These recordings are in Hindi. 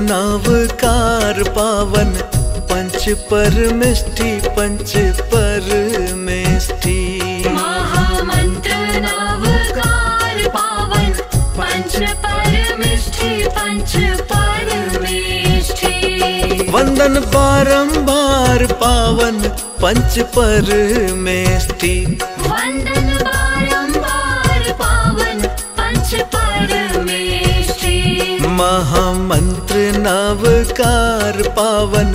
नवकार पावन पंच परमेष्ठी पंच परमेष्ठी। महामंत्र नवकार पावन पंच परमेष्ठी पंच परमेष्ठी। वंदन बारंबार पावन पंच परमेष्ठी। वंदन बारंबार पावन पंच परमेष्ठी। महामंत्र नवकार पावन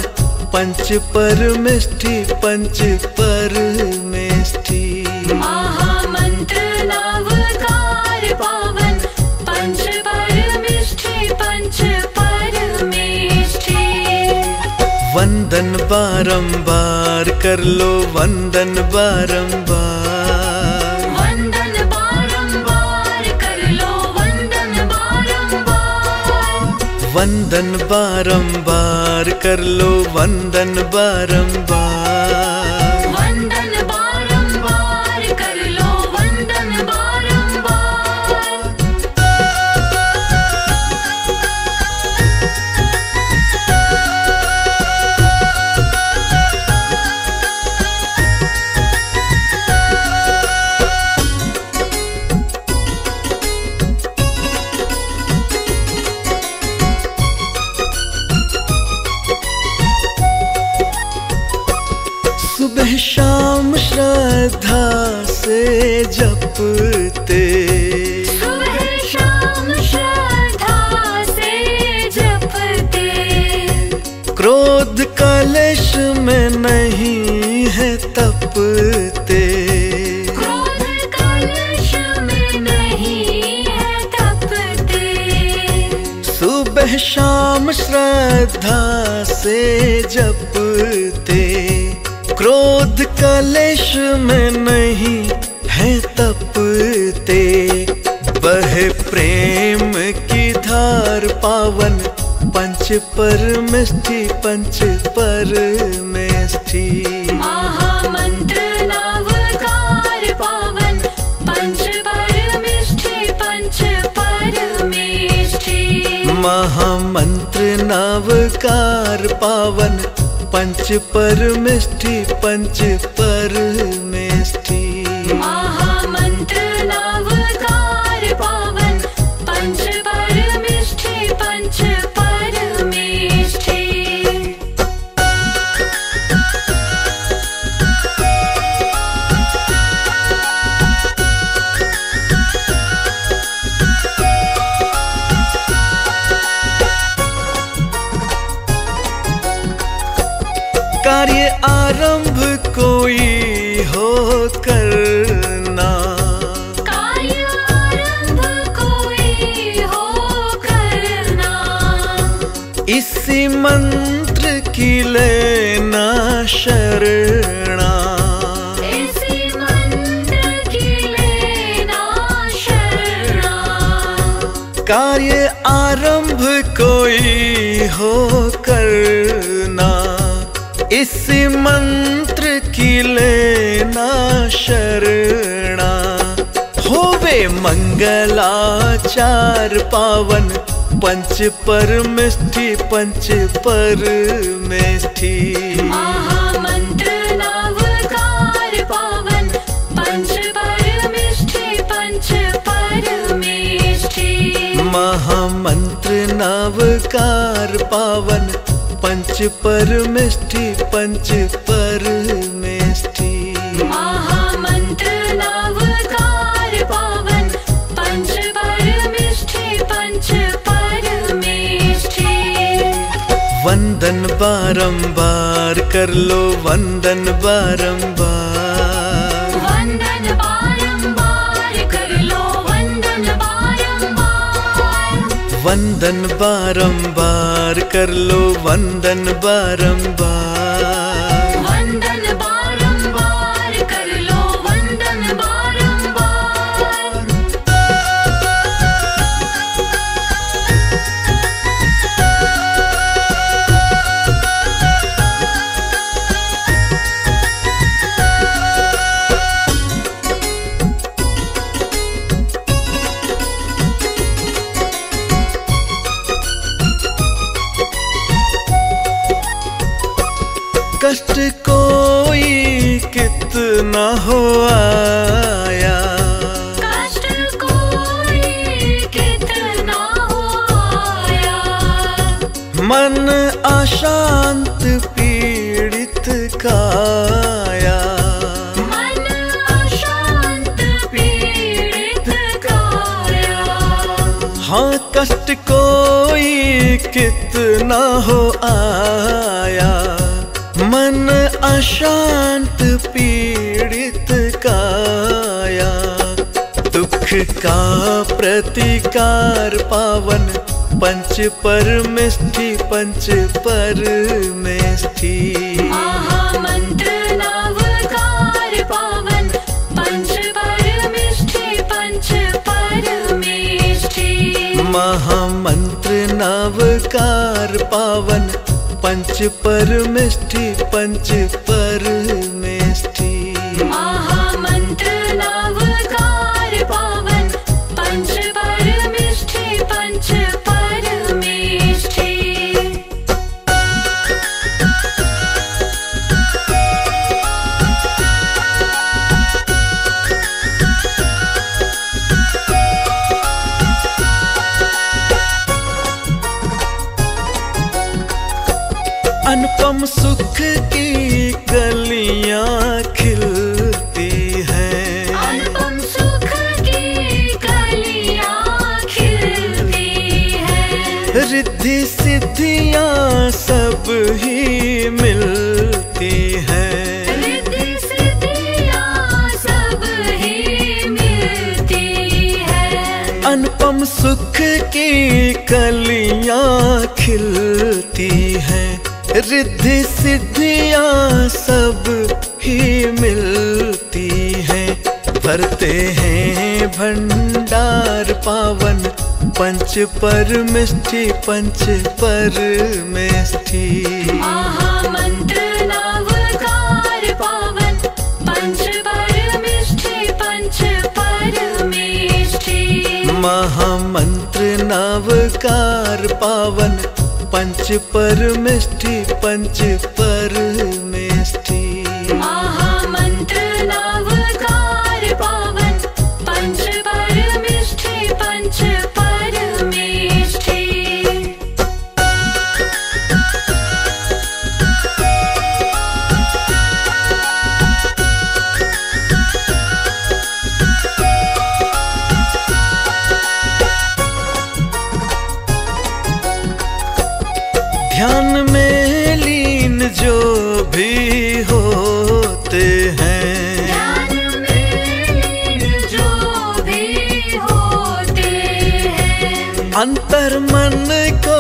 पंच परमेष्ठी पंच परमेष्ठी। महामंत्र नवकार पावन पंच परमेष्ठी पंच परमेष्ठी। वंदन बारंबार कर लो वंदन बारंबार। वंदन बारंबार कर लो वंदन बारंबार। वंदन बारंबार कर लो वंदन बारंबार। वंदन बारंबार कर लो वंदन बारंबार। सुबह शाम श्रद्धा से जपते। सुबह शाम श्रद्धा से जपते। क्रोध कलेश में नहीं है तपते। क्रोध कलश में नहीं है तपते। सुबह शाम श्रद्धा से जपते। क्रोध कलेश में नहीं है तपते। बहे प्रेम की धार पावन पंच परमेष्ठी पंच परमेष्ठी। महामंत्र नवकार पावन पंच परमेष्ठी पंच परमेष्ठी। महामंत्र नवकार पावन पंच परमेष्ठी पंच परमेष्ठी। महामंत्र नवकार पावन पंच परमेष्ठी पंच परमेष्ठी। कार्य आरंभ कोई हो करना। कार्य आरंभ कोई हो करना। इसी मंत्र की लेना शरणा। इसी मंत्र की लेना शरणा। कार्य आरंभ कोई हो करना। इसी मंत्र की लेना शरणा। होवे मंगलाचार पावन पंच परमेष्ठी पंच परमेष्ठी। महामंत्र नवकार पावन पंच परमेष्ठी पंच परमेष्ठी। महामंत्र नवकार पावन पंच परमेष्ठी पंच परमेष्ठी। महामंत्र नवकार पावन पंच परमेष्ठी पंच परमेष्ठी। वंदन बारंबार कर लो वंदन बारंबार। वंदन बारंबार कर लो वंदन बारंबार। वंदन बारंबार कर लो वंदन बारंबार। वंदन बारंबार कर लो वंदन बारंबार। कष्ट कोई कितना हो आया, कष्ट कोई कितना हो आया, मन अशांत पीड़ित काया, मन अशांत पीड़ित काया। हाँ कष्ट कोई कितना हो आया, मन अशांत पीड़ित काया। दुख का प्रतिकार पावन पंच परमेष्ठी, पंच परमेष्ठी। महामंत्र नवकार पावन पंच परमेष्ठी, पंच परमेष्ठी। महामंत्र नवकार पावन पंच परमेष्ठी, पंच परमेष्ठी। महामंत्र नवकार पावन पंच परमेष्ठी, पंच परमेष्ठी। अनुपम सुख की कलियां खिलती हैं, अनुपम सुख की कलियां खिलती हैं, रिद्धि सिद्धियां सब ही मिलती हैं, रिद्धि सिद्धियां सब ही मिलती हैं। अनुपम सुख की कलियां खिलती हैं, रिद्धि सिद्धियां सब ही मिलती हैं। भरते हैं भंडार पावन पंच परमेष्ठी, पंच परमेष्ठी। महामंत्र नवकार पावन पंच परमेष्ठी, पंच परमेष्ठी। महामंत्र नवकार पावन पंच परमेष्ठी, पंच परमेष्ठी। महामंत्र नवकार पावन पंच परमेष्ठी, पंच परमेष्ठी। ध्यान में लीन जो भी होते हैं, ध्यान में लीन जो भी होते हैं, अंतर मन को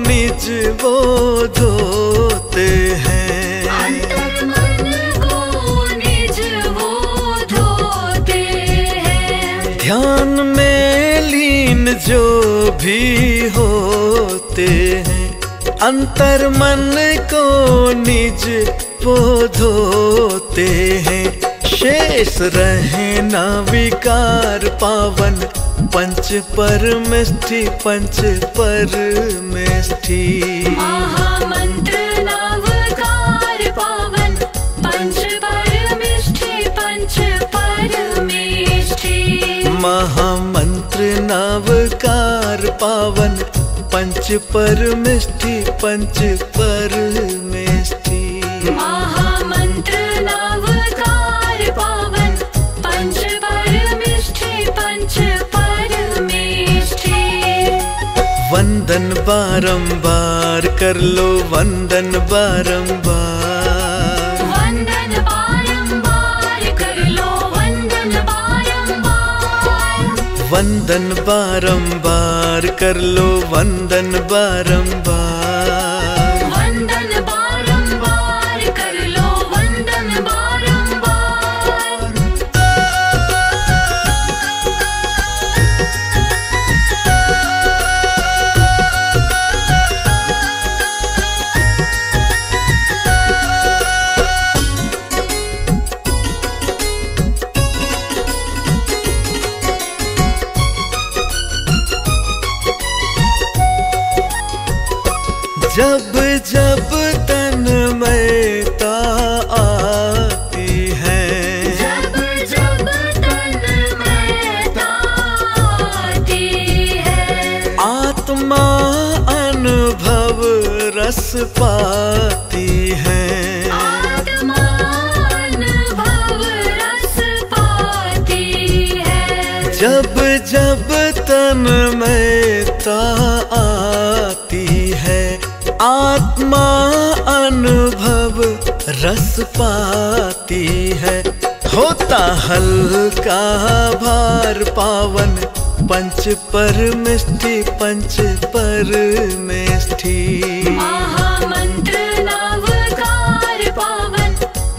निज बोध होते हैं, अंतर मन को निज बोध होते हैं। ध्यान में लीन जो भी होते हैं, अंतर मन को निज बोध होते हैं। शेष रहे ना विकार पावन पंच परमेष्ठी, पंच परमेष्ठी। महामंत्र नवकार पावन पंच परमेष्ठी, पंच परमेष्ठी। महामंत्र नवकार पावन पंच परमेष्ठी, पंच परमेष्ठी। महामंत्र नवकार पावन पंच परमेष्ठी, पंच परमेष्ठी। वंदन बारंबार कर लो, वंदन बारंबार, वंदन बारंबार कर लो, वंदन बारंबार, वंदन बारंबार कर लो, वंदन बारंबार। वंदन बारंबार कर लो, वंदन बारंबार। जब जब तन में रस पाती है। आत्मा अनुभव रस पाती है। जब जब तन में ता आती है, आत्मा अनुभव रस पाती है। होता हल्का भार पावन, पंच परमिष्ठि पंच परमिष्ठि। महामंत्र नवकार पावन,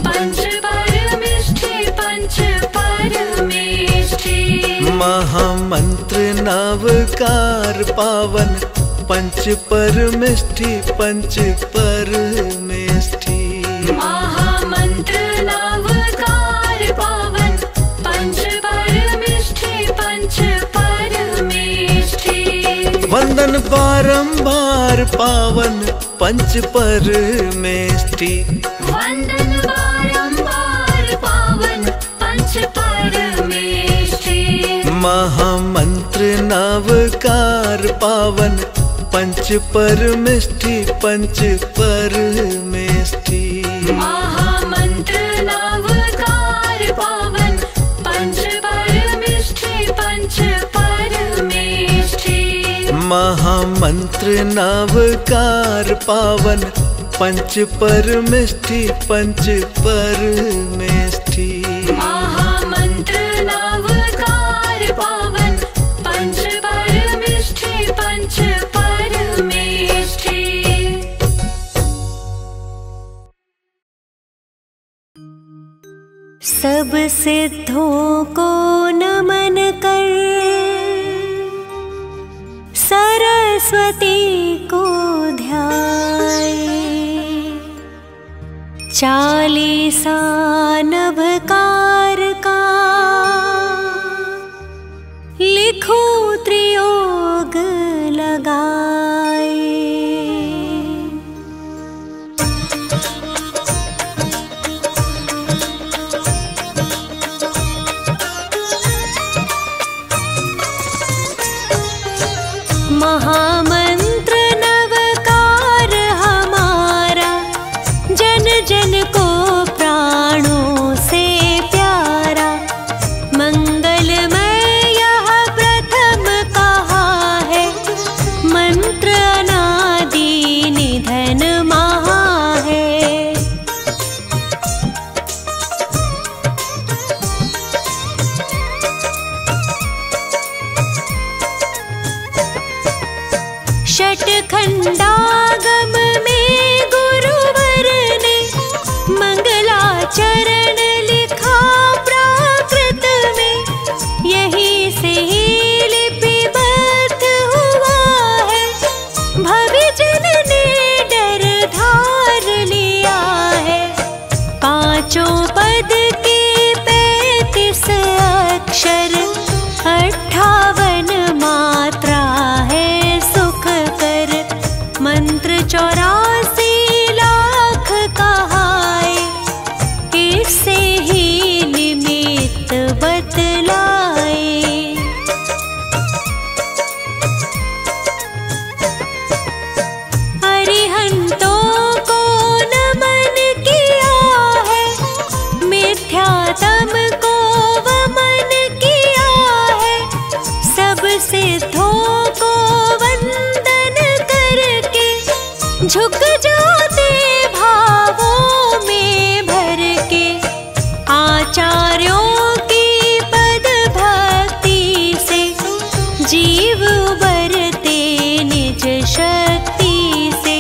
पंच परमिष्ठि पंच परमिष्ठि। महामंत्र नवकार पावन, पंच परमिष्ठि पंच परमिष्ठि। महामंत्र नवकार पावन, पंच परमिष्ठि पंच परमिष्ठि। वंदन बारंबार पावन पंच परमिष्ठि। वंदन बारंबार पावन पंच परमिष्ठि। महामंत्र नवकार पावन, पंच परमिष्ठि पंच परमिष्ठि। महामंत्र नवकार पावन, पंच परमिष्ठि पंच परमिष्ठि। महामंत्र नवकार पावन, पंच परमिष्ठि पंच परमिष्ठि। महामंत्र नवकार पावन, पंच परमिष्ठि पंच परमिष्ठि। सब सिद्धों को नमन कर, सरस्वती को ध्याए। चालीसा नभकार का लिखो त्रियोग लगाए। महामंत्र नवकार हमारा, जन जन को प्राणों से प्यारा। मंगलमय यह प्रथम कहा है, मंत्र अनादि निधन महा है। षटखंडागम में गुरुवर ने मंगलाचरण लिखा प्राकृत में। यही से ही लिपिबद्ध हुआ है, भविजन ने डर धार लिया है। पांचों पद के 35 अक्षर, 58 मात्रा है सुख कर। मंत्र 84 लाख कहाए, इससे ही निमित्त बतलाए। अरिहंतों को नमन किया है, मिथ्यात्म को वमन किया है। सब सिद्धों को वंदन करके, झुक जाते भावों में भर के। आचार्यों की पद भक्ति से, जीव उबरते निज शक्ति से।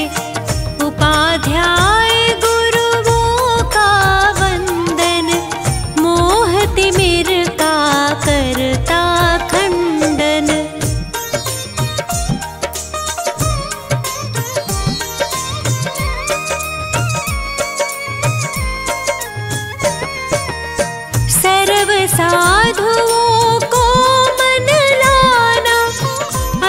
उपाध्याय गुरुओं का वंदन, मोह तिमिर का करता खंडन। सर्व साधुओं को मन लाना,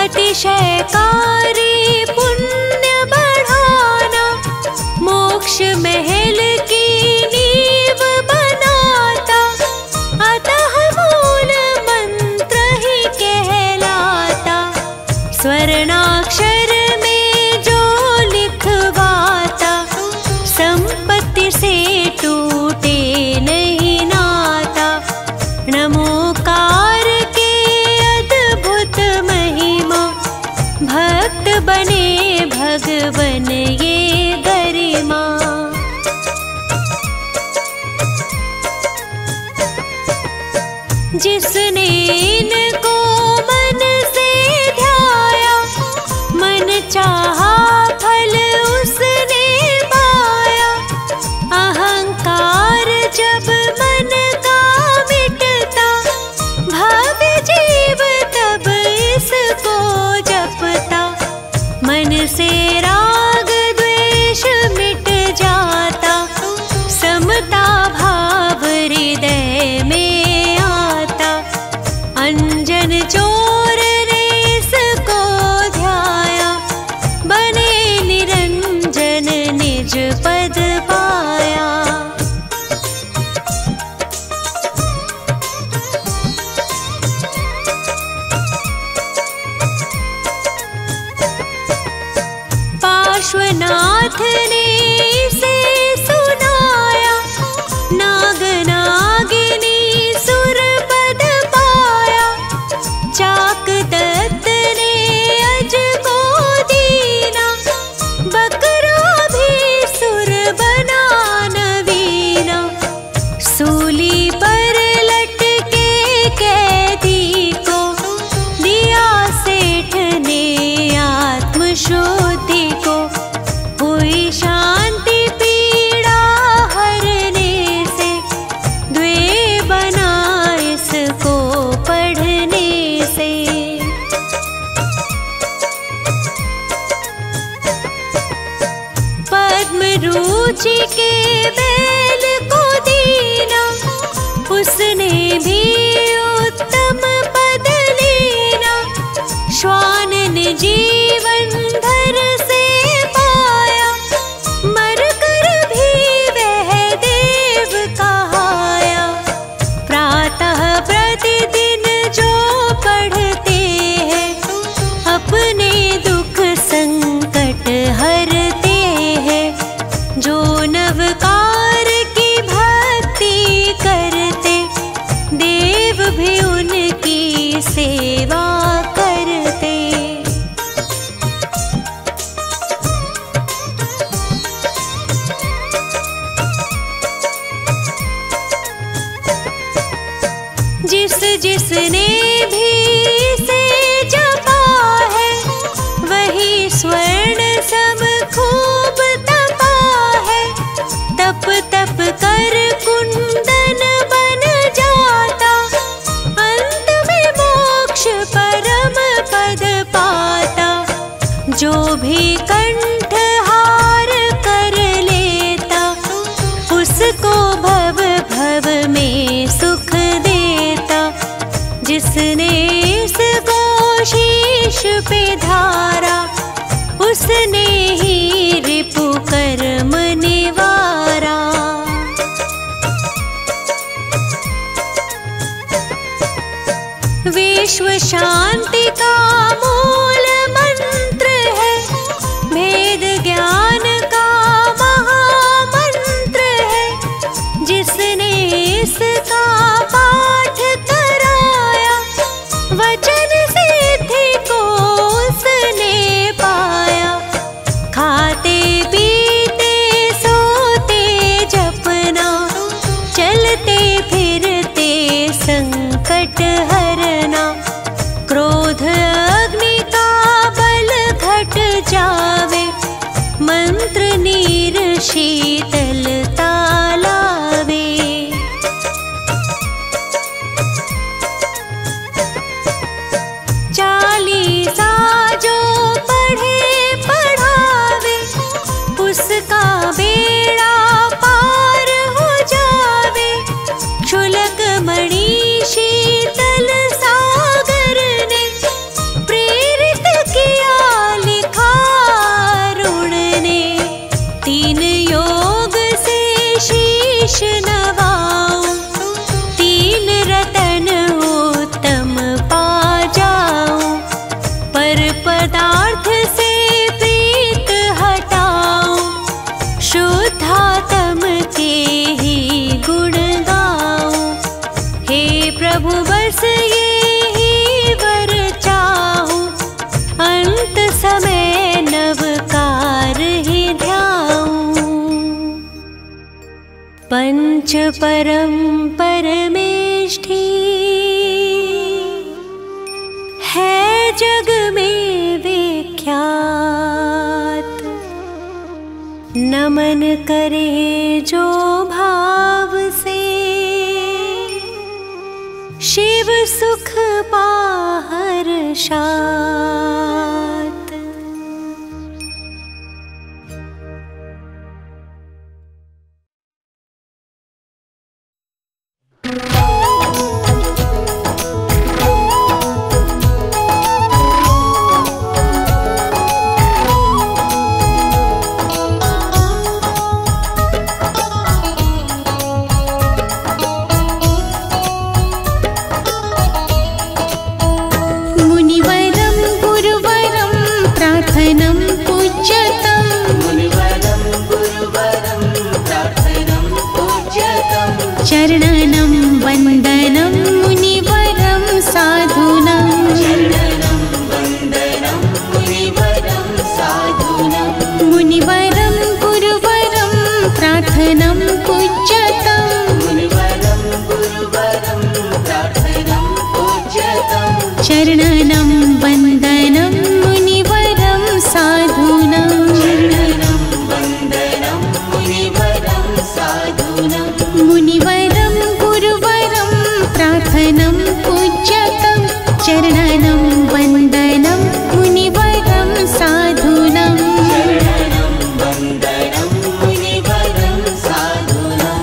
अतिशयकारी पुण्य बढ़ाना। मोक्ष महल की नींव बनाता, अतः मूल मंत्र ही कहलाता। स्वर्णाक्षर में जो लिखवा ने से सुनाया, नाग नागिनी सुर पद पाया। चाक दत्त ने अज को दीना, बकरा भी सुर बना नवीना। सूली पर लटके कैदी को दिया सेठ ने आत्मशुद्धि को। हुई शांति पीड़ा हरने से, द्वे बना इसको पढ़ने से। पद्म रुचि के बैल को दीना, उसने भी उत्तम पद लेना। श्वान ने जीवन धर से पाया, मर कर भी वह देव कहाया। प्रातः प्रतिदिन जो पढ़ते हैं, अपने दुख संकट हरते हैं। जो नवकार की भक्ति करते, देव भी उनकी सेवा करते। जिस जिसने भी से जपा है, वही स्वर्ण सम खूब तपा है। तप तप कर कुंदन बन जाता, अंत में मोक्ष परम पद पाता। जो भी कंठहार कर लेता, उसको भव भव में सुख देता। जिसने इसको शीश पे धारा, उसने ही रिपु कर्म निवारा। विश्व शांति का मूल मंत्र है, भेद ज्ञान का महामंत्र है। जिसने इसका पाठ कराया, वचन सिद्धि को उसने पाया। खाते पीते सोते जपना, चलते फिरते संकट हरना। क्रोध अग्नि का बल घट जावे, मंत्र नीर शीतलता लावे। चालीसा जो पढ़े पढ़ावे, उसका बेड़ा पार हो जावे। क्षुलक मणि शीतल सागर ने, प्रेरित किया लिखा अरुण ने। तीन योग से शीश नवाऊं, तीन रतन उत्तम पा जाऊं। पर पदार्थ से प्रीत हटाऊं, शुद्धात्म के ही गुण गाऊं। हे प्रभु बस ये ही वर चाहूं, अंत समय नवकार ही ध्याऊं। पंच परम परमेष्ठी है जग में विख्यात। नमन करे जो भाव से, शिव सुख पाहर शात। मुनिवरं गुरुवरं प्रार्थनं पूज्यतं मुनिवरं गुरुवरं प्रार्थनं पूज्यतं चरणनं वन्दनं मुनिवरं साधूनां चरणं वन्दनं मुनिवरं साधूनां मुनिवरं गुरुवरं प्रार्थनं पूज्यतं चरणनं वन्दनं मुनिवरं साधूनां चरणं वन्दनं मुनिवरं साधूनां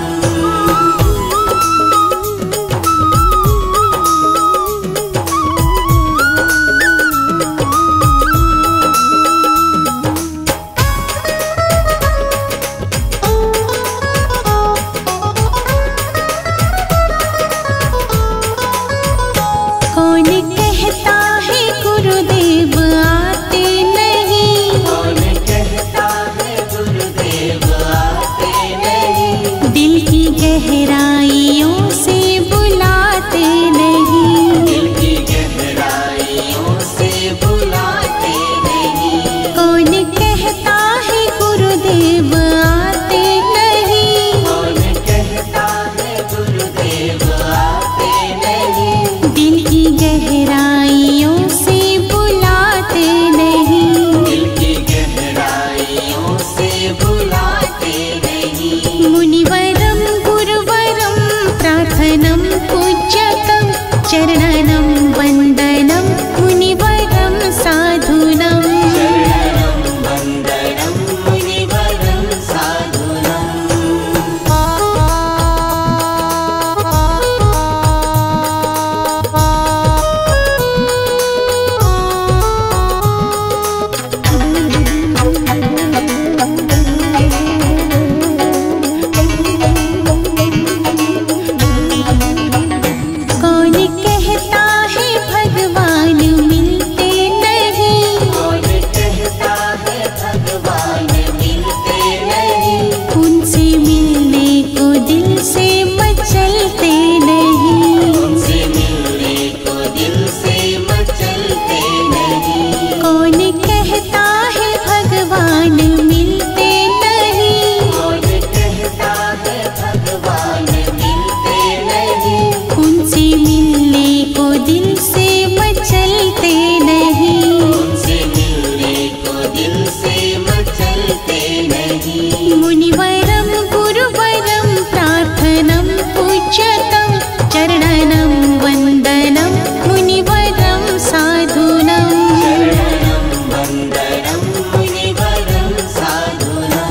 कौन कहता है गुरुदेव आते नहीं कौन कहता है गुरुदेव आते नहीं दिल की गहराइयों से बुलाते नहीं दिल की गहराइयों से बुलाते नहीं कौन कहता है गुरुदेव आते नहीं कौन कहता है गुरुदेव आते नहीं दिल की गहराइयों से बुलाते नहीं दिल की गहराइयों से बुलाते नहीं मुनिवरं गुरुवरं प्रार्थनं पूज्यतं चरणनं वन्दनं मुनिवरं साधूनां चरणं वन्दनं मुनिवरं साधूनां कौन कहता है भगवान मिलते नहीं कौन कहता है भगवान मिलते नहीं उनसे मिलने को दिल से मचलते नहीं उनसे मिलने को दिल से मचलते नहीं कौन कहता है भगवान मिलते नहीं कौन कहता है भगवान मिलते नहीं उनसे मिलने को दिल से मचलते नहीं उनसे मिलने को दिल से मचलते नहीं मुनिवरं गुरुवरं प्रार्थनं पूज्यतं चरणनं वन्दनं मुनिवरं साधूनां चरणं वन्दनं मुनिवरं साधूनां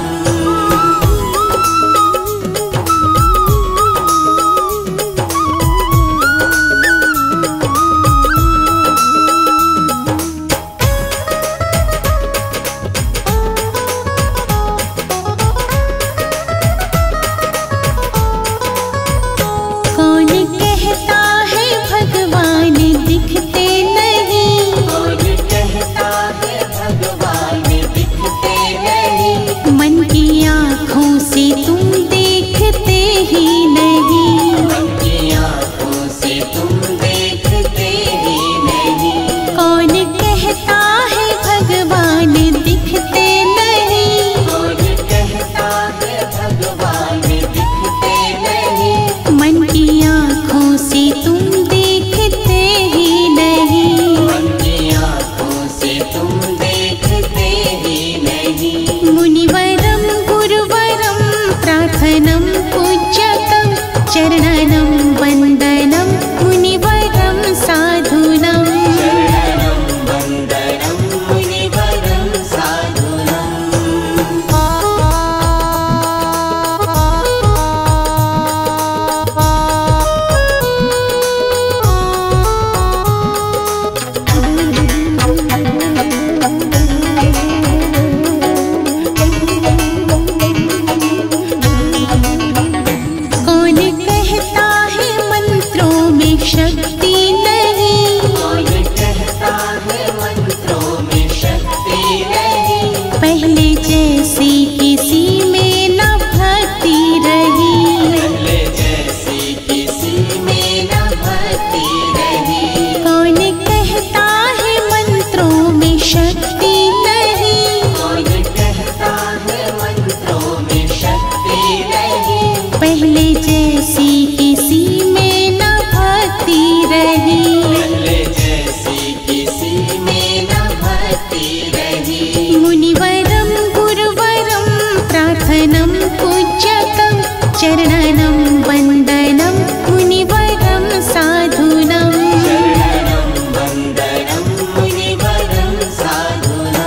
प्रार्थनं पूज्यतं चरणनं वन्दनं मुनिवरं साधूनां शरणं वन्दनं मुनिवरं साधूनाम्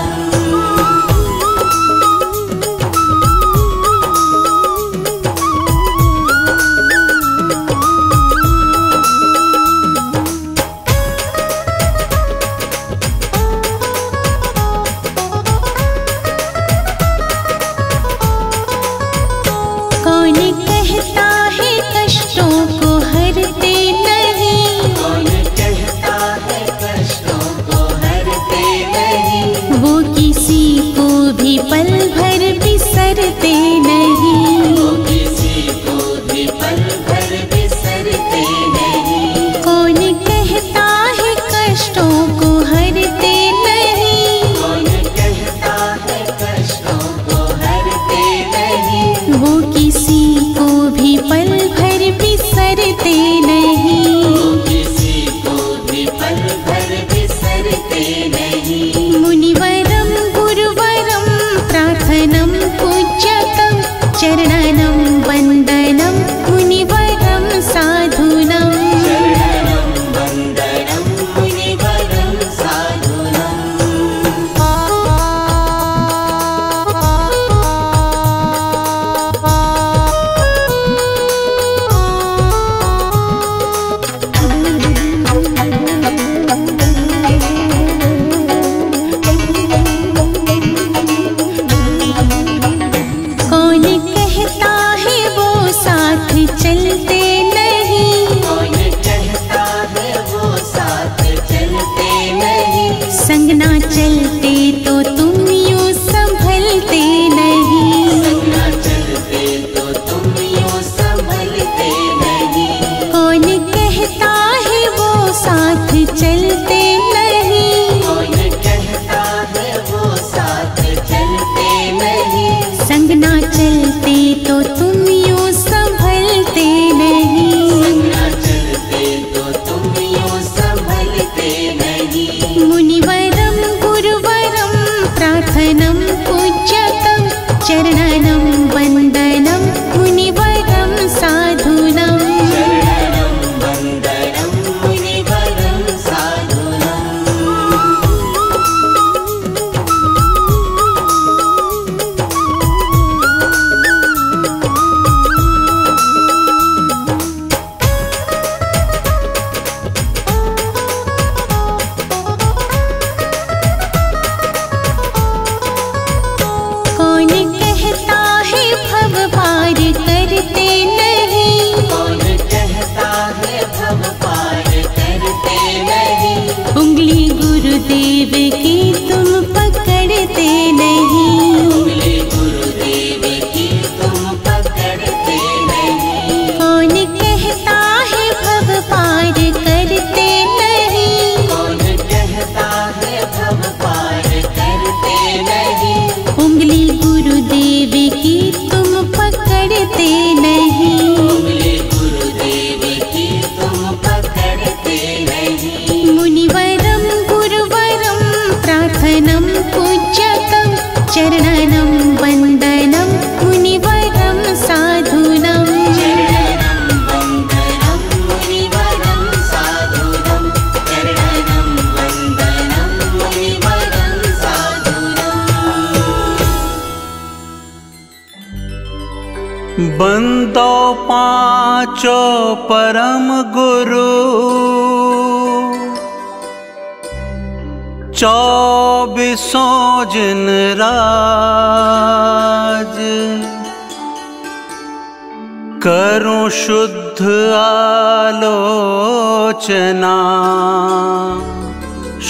कौन कहता है कष्टों को हरते नहीं कौन कहता है कष्टों को हरते नहीं वो किसी को भी पल भर बिसरते नहीं वो किसी को भी पल भर बिसरते नहीं कौन कहता है कष्टों को हरते नहीं कौन कहता है कष्टों को हरते नहीं वो किसी को भी पल भर बिसरते नहीं वो किसी को भी पल भर बिसरते नहीं मुनिवरं गुरुवरं प्रार्थनं पूज्यतं चरणनं वन्दनं मुनिवरं साधूनां शरणं वन्दनं मुनिवरं साधूनाम् कौन कहता है वो साथ चलते नहीं कौन कहता है वो साथ चलते नहीं संग ना चलते तो तुम यूं संभलते नहीं संग न चलते तो तुम यूं संभलते नहीं कौन कहता है वो साथ चलते नहीं कौन कहता है वो साथ चलते नहीं संग ना चलते तो तुम यूं संभलते नहीं संग न चलते तो तुम यूं संभलते नहीं मुनिवरं गुरुवरं प्रार्थनं पूज्यतं चरणनं वन्दनं मुनिवरं साधूनां शरणं वन्दनं मुनिवरं साधूनाम् कौन कहता है भव पार करते नहीं कौन कहता है भव पार करते नहीं उंगली गुरुदेव की तुम पकड़ते नहीं उंगली गुरुदेव की तुम पकड़ते नहीं कौन कहता है भव पार करते नहीं कौन कहता है भव पार करते नहीं उंगली गुरुदेव की तुम पकड़ते नहीं उंगली गुरुदेव की तुम पकड़ते नहीं मुनिवरं गुरुवरं प्रार्थनं पूज्यतं चरणनं वन्दनं मुनिवरं साधूनां शरणं वन्दनं मुनिवरं साधूनां शरणं वन्दनं मुनिवरं साधूनाम् बंदो पांचो परम गुरु 24 जिन राज करूं शुद्ध आलोचना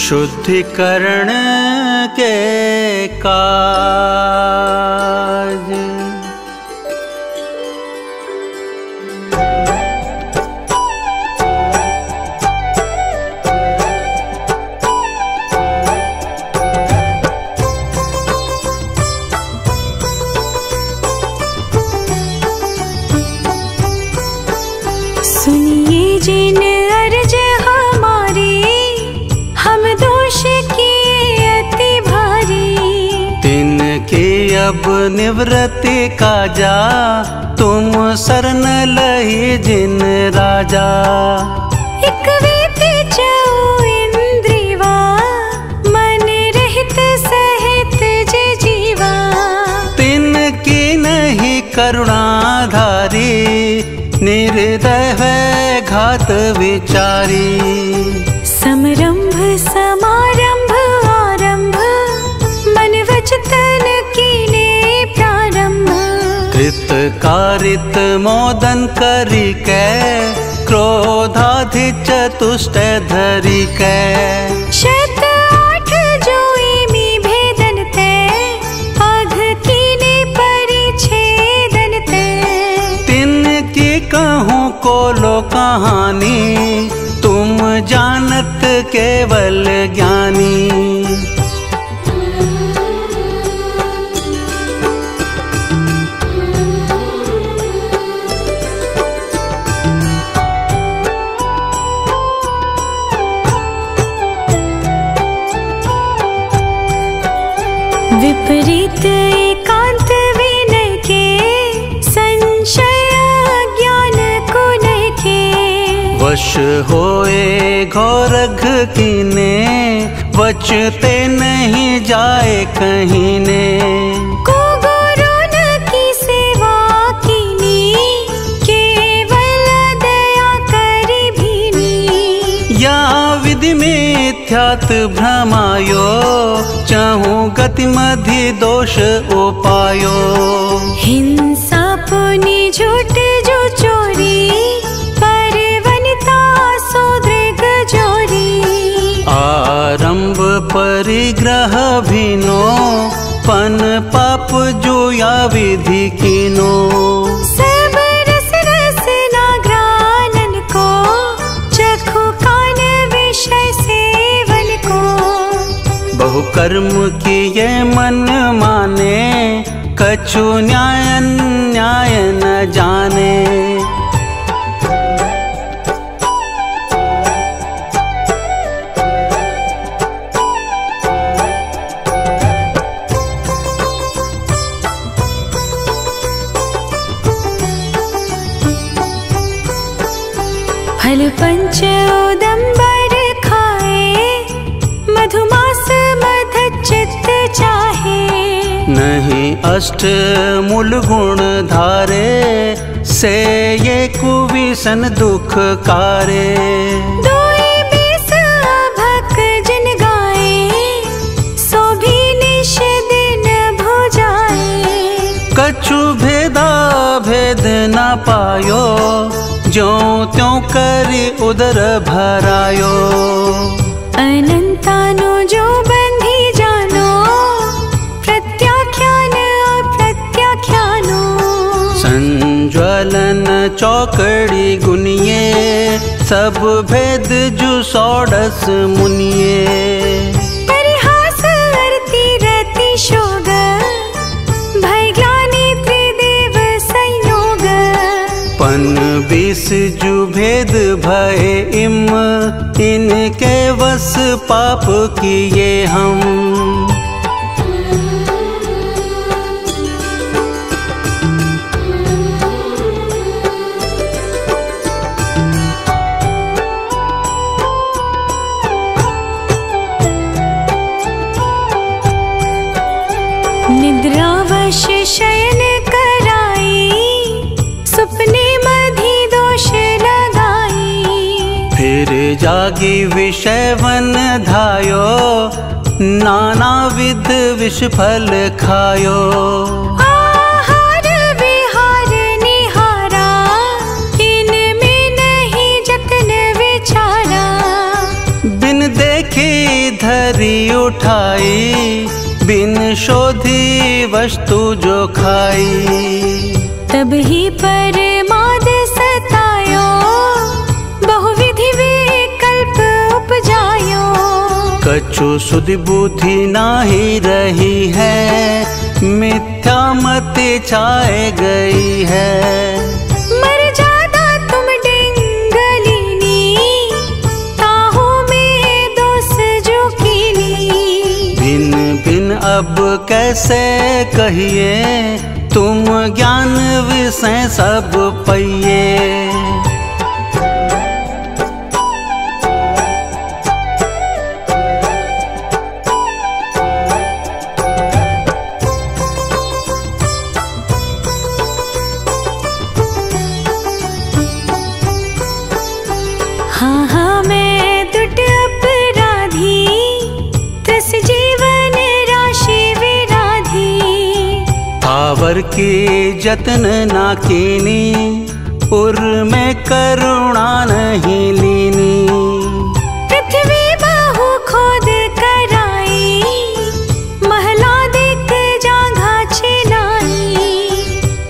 शुद्धिकरण के काज। सुनिए जिन अर्ज हमारी, हम दोष किए अति भारी। तिनकी अब निवृत्ति काजा, तुम शरण लही जिन राजा। एक वेते चऊ इंद्रिवा, मन रहित सहित जे जीवा। तिनकी नहीं करुणाधारी, निर्दय है घात विचारी। समरंभ समारंभ आरंभ, मन वचन कीने प्रारंभ। कृत कारित मोदन करी कै, क्रोधाधि चतुष्ट धरी कै। शत आठ जोईमी भेदन ते, अघ कीने परिच्छेदन ते। तिनकी कहूँ को लो कहानी, तुम जानत केवल ज्ञानी। विपरीत एकांत विनय के, संशय ज्ञान को नय के। वश होए घोरघ कीने, वचते नहीं जाए कहीं ने। को गुरु न की सेवा कीनी, केवल दया करी भीनी। या विधि मिथ्यात भ्रमायो, चाहूं गति मधि दोष उपायो। हिंसा पुनि झूठ जो चोरी, पर वनिता सो दृग जोरी। आरंभ परिग्रह भिनो, पन पाप जो या विधि कीनो। सब रस रसना घ्राणन को, चखु कान विषय सेवन को। बहु कर्म किए मन माने, कछु न्याय न्याय न जाने। फल पंच उदंबर खाए, मधुमास मधचित्त चाहे। नहीं अष्ट मूल गुण धारे, से ये कुविसन दुख कारे। दोई बीस अभक जिन गाए, सो भी निश दिन भुजाए। कछु भेदा भेद न पायो, ज्यों त्यों करी उदर भरायो। अनंतानो जो बंधी जानो, प्रत्याख्यान अप्रत्याख्यानो। संज्वलन चौकड़ी गुनिए, सब भेद जु षोडश मुनिए। परिहास अर्ति रति शोग, भय ज्ञानी त्रिदेव संयोग। पन 20 जु भेद भय इम, इनके वस पाप किए हम। निद्रावश शयन कराई, सुपने मधि दोष लगाई। फिर जागी विषय वन धायो, नाना विध विष फल खायो। आहार विहार निहारा, इनमें नहीं जतन विचारा। बिन देखी धरी उठाई, बिन शोधी वस्तु जो खाई। तब ही परमाद सतायो, बहुविधि विकल्प उपजायो। कछु सुधि बुद्धि नाही रही है, मिथ्या मति छाए गई है। मर्यादा तुम डिंगलिनी, ताहू में दोष जो कीनी। भिन्न भिन्न अब कैसे कहिए, तुम ज्ञान विषय सब पइए। हाँ हाँ मैं दुट अपराधी, त्रस जीवन राशि विराधी। आवर की जतन ना कीनी, उर में करुणा नहीं लीनी। पृथ्वी बहु खोद कराई, महला देख जांघा छिलाई।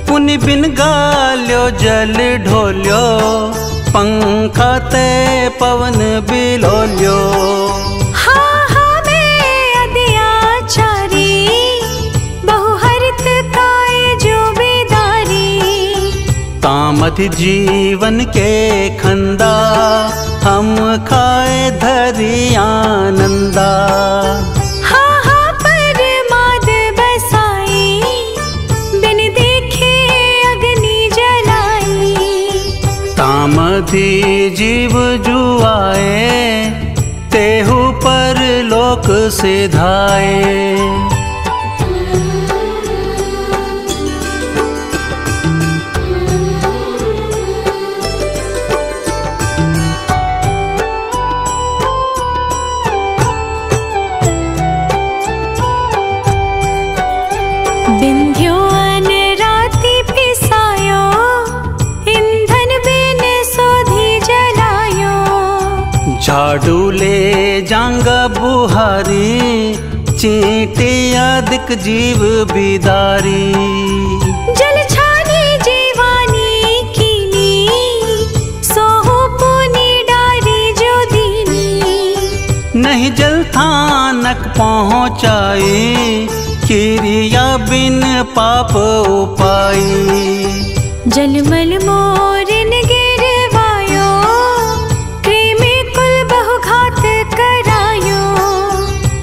पुनि बिन गाल्यो जल ढोल्यो, पंखा ते पवन बिलोल्यो। हाँ हाँ मैं अदयाचारी, बहु हरित काय जो बेदारी। तामत जीवन के खंदा, हम खाए धरी आनंदा। हाँ हाँ परमाद बसाई, बिन देखे अग्नि जलाई। तामधी जीव जुआए, तेहु पर लोक सिधाए। बिंध्यो अन राति पिसायो, ईंधन बिन सोधी जलायो। झाड़ू ले जांगा बुहारी, चींटी अधिक जीव बिदारी। जल छानी जीवानी कीनी, सोहु पुनि डारी जो दीनी। नहीं जल थानक पहुँचाई, किरिया बिन पाप उपाई। जलमल मोरिन गिरवायो, कृमि कुल बहु घात करायो।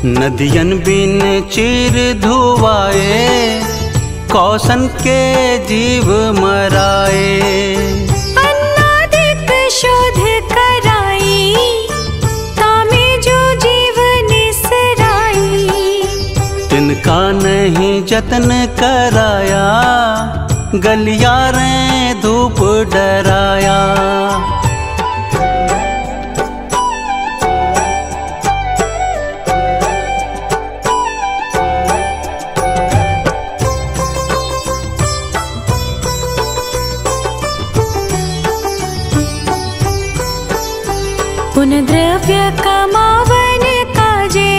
नदियन बिन चीर धुआए, कौशन के जीव मराए। अन्नादिक शोध कराई, तामे जो जीव निसराई। तिनका नहीं जतन कराया, गलियारे धूप डराया। पुन द्रव्य कमावन काजे,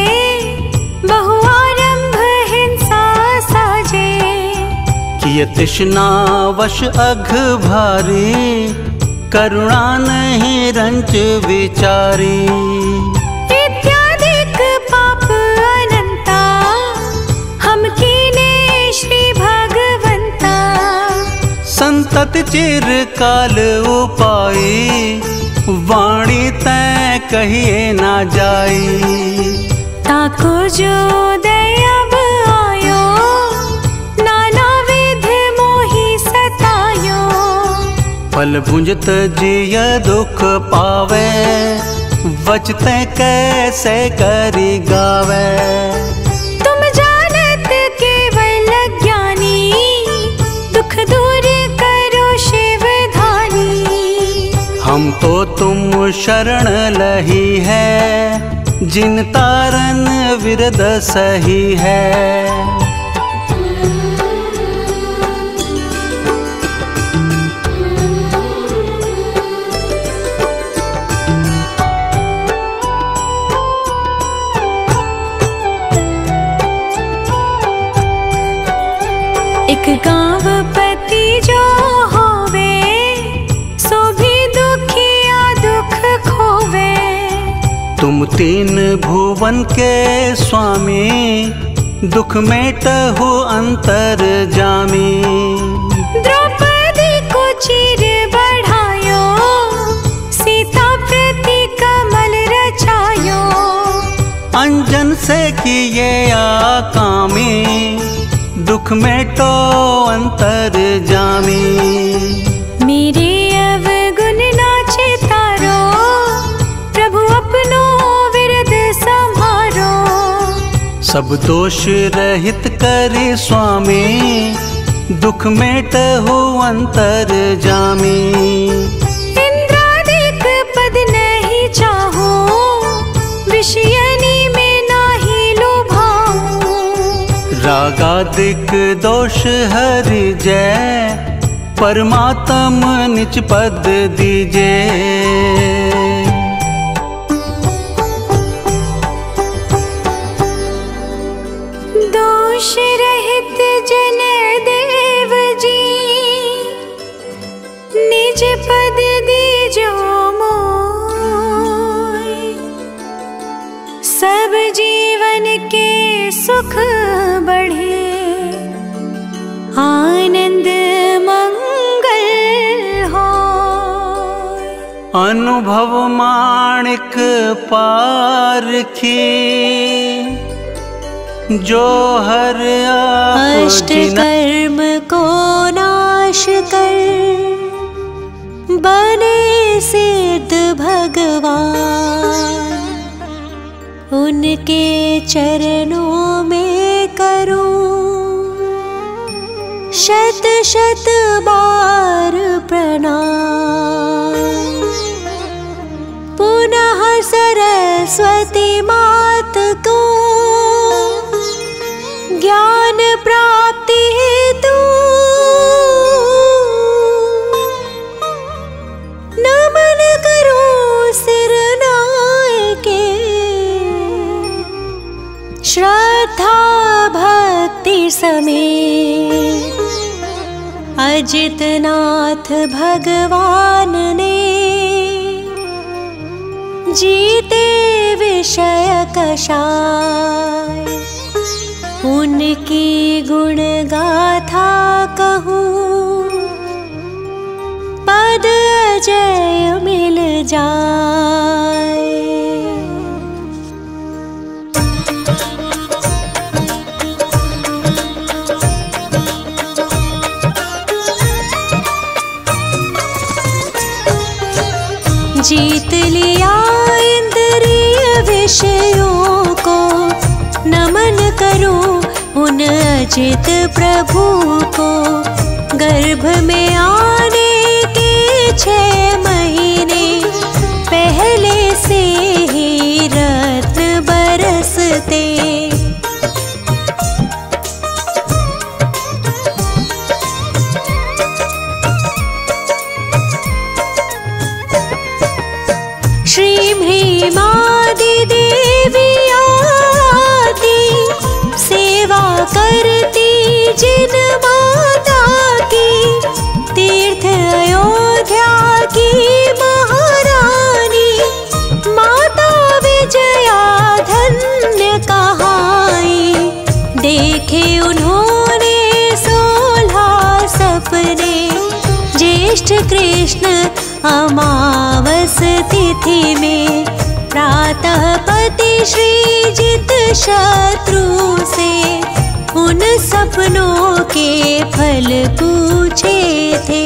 बहु आरंभ हिंसा साजे। किय तृष्णा वश अघ भारी, करुणा नहीं रंच विचारी। इत्यादिक पाप अनंता, हम कीने श्री भगवंता। संतत चिर काल उपाई, वाणी तै कहिए ना जाई। ताको जो दयाब आयो, नाना विध मोहि सतायो। फल भुंजत जिय दुख पावे, वचते कैसे करी गावे। तुम जानत केवल ज्ञानी, दुख दूर करो शिव धानी। हम तो तुम शरण लही है, जिन तारन विरद सही है। एक गाँव पति जो होवे, सो भी दुखिया दुख खोवे। तुम तीन भुवन के स्वामी, दुख मेटहु अंतर जामी। द्रौपदी को चीर बढ़ायो, सीता प्रति कमल रचायो। अंजन से किए आकामी, दुख मेटो अंतर जामी। मेरे अवगुण नाचे तारो, प्रभु अपनो विरद संभारो। सब दोष रहित करे स्वामी, दुख मेटहु अंतर जामी। इंद्रादिक पद नहीं चाहो, विषयनी में नाही लुभाऊं। रागादिक दोष हरि जय, परमात्म निज पद दीजे। दोष रहित जन देव जी, निज पद दीजो मोय। सब जीवन के सुख बढ़े, आनंद मंगल होय। अनुभव माणिक पारखी, जो हर अष्ट कर्म को नाश कर, बने सिद्ध भगवान। उनके चरणों में करूं शत शत बार प्रणाम। पुनः सरस्वती मात को ज्ञान प्राप्ति हेतु, नमन करो सिर नायके। श्रद्धा भक्ति समेत अजितनाथ भगवान ने, जीते विषय कषाय। उनकी गुण गाथा कहूँ, पद अजय मिल जाए। जीत लिया इंद्रिय विषयों को, नमन करूं उन अजित प्रभु को। गर्भ में आने के 6 महीने पहले से ही रत्न बरसते। श्री भीमादि देवी आती, सेवा करती जिन माता की। तीर्थ अयोध्या की महारानी, माता विजया धन्य कहाई। देखे उन्होंने 16 सपने, ज्येष्ठ कृष्ण अमावस तिथि में। प्रातः पति श्रीजित शत्रु से, उन सपनों के फल पूछे थे।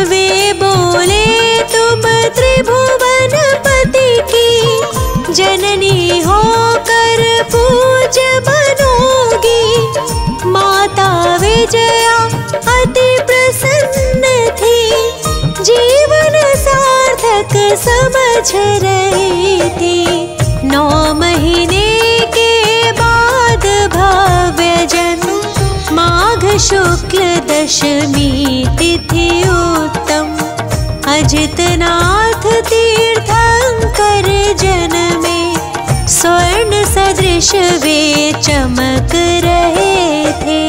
वे बोले तुम त्रिभुवनपति की जननी होकर पूज्य बनोगी। माता विजया अति प्रसन्न थी, जीवन सार्थक समझ रही थी। 9 महीने के बाद भव्य जन्म, माघ शुक्ल दशमी तिथि उत्तम। अजितनाथ तीर्थंकर जन्मे, स्वर्ण सदृश वे चमक रहे थे।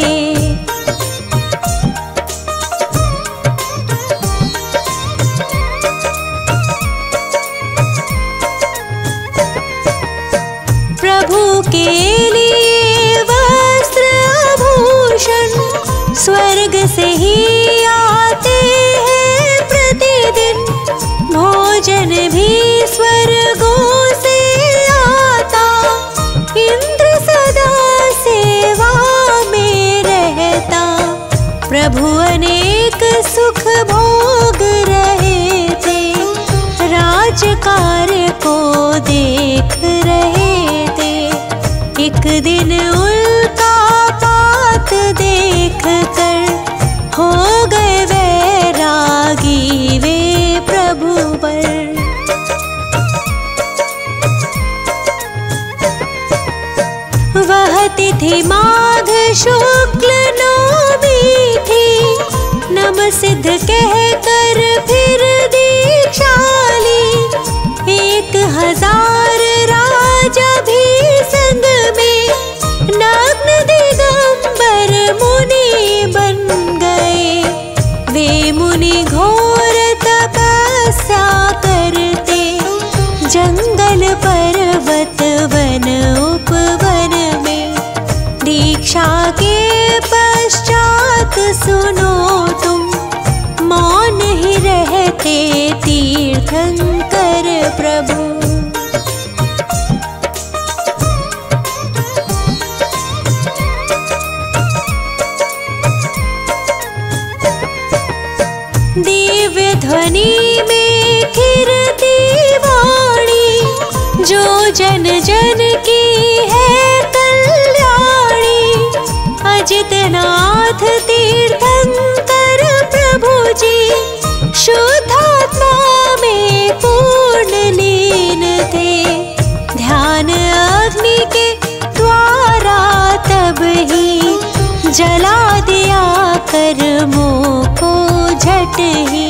प्रभु के लिए वस्त्र आभूषण, स्वर्ग से ही आते हैं प्रतिदिन। भोजन भी स्वर्गों से आता प्रभु अनेक सुख भोग रहे थे, राज कार्य को देख रहे थे। एक दिन उल्का पात देख कर हो गए वैरागी वे प्रभु पर। वह तिथि माघ शुक्ल नवमी थी, नम सिद्ध कहकर फिर दीक्षा ली। 1000 राजा भी संग में नग्न दिगंबर मुनि बन गए। वे मुनि घोर तपस्या करते, जंगल पर्वत वन उपवन में। दीक्षा के पश्चात सुनो तुम, मौन ही रहते तीर्थंकर प्रभु। दिव्य ध्वनि में खिरती वाणी, जो जन जन की है कल्याणी। अजितनाथ तीर्थंकर प्रभु जी शुद्धात्मा में पूर्ण लीन थे। ध्यान अग्नि के द्वारा तब ही जला दिया कर्मों को झट ही।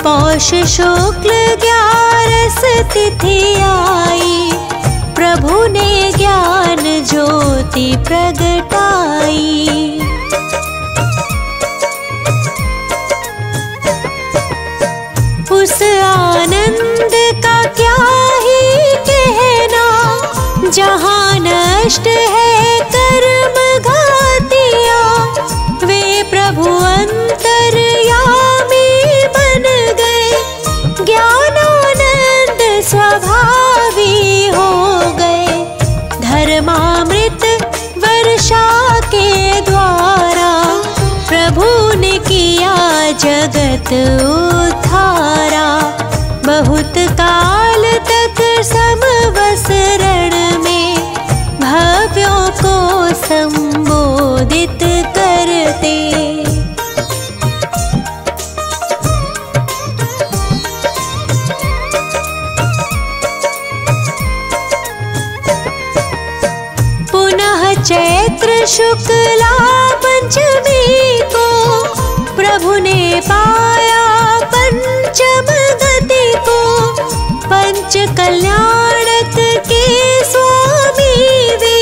पौष शुक्ल 11 तिथि आई, प्रभु ने ज्ञान ज्योति प्रगटाई। उस आनंद का क्या ही कहना, जहाँ नष्ट है कर्म घातिया। वे प्रभु अंतर्यामी बन गए, ज्ञानानंद स्वभावी हो गए। धर्मामृत वर्षा के द्वारा प्रभु ने किया जगत उद्धारा। बहुत काल तक समवसरण में भव्यों को संबोधित करते। पुनः चैत्र शुक्ला पंचमी को प्रभु ने पाया पंचम गति को। पंच कल्याणक के स्वामी वे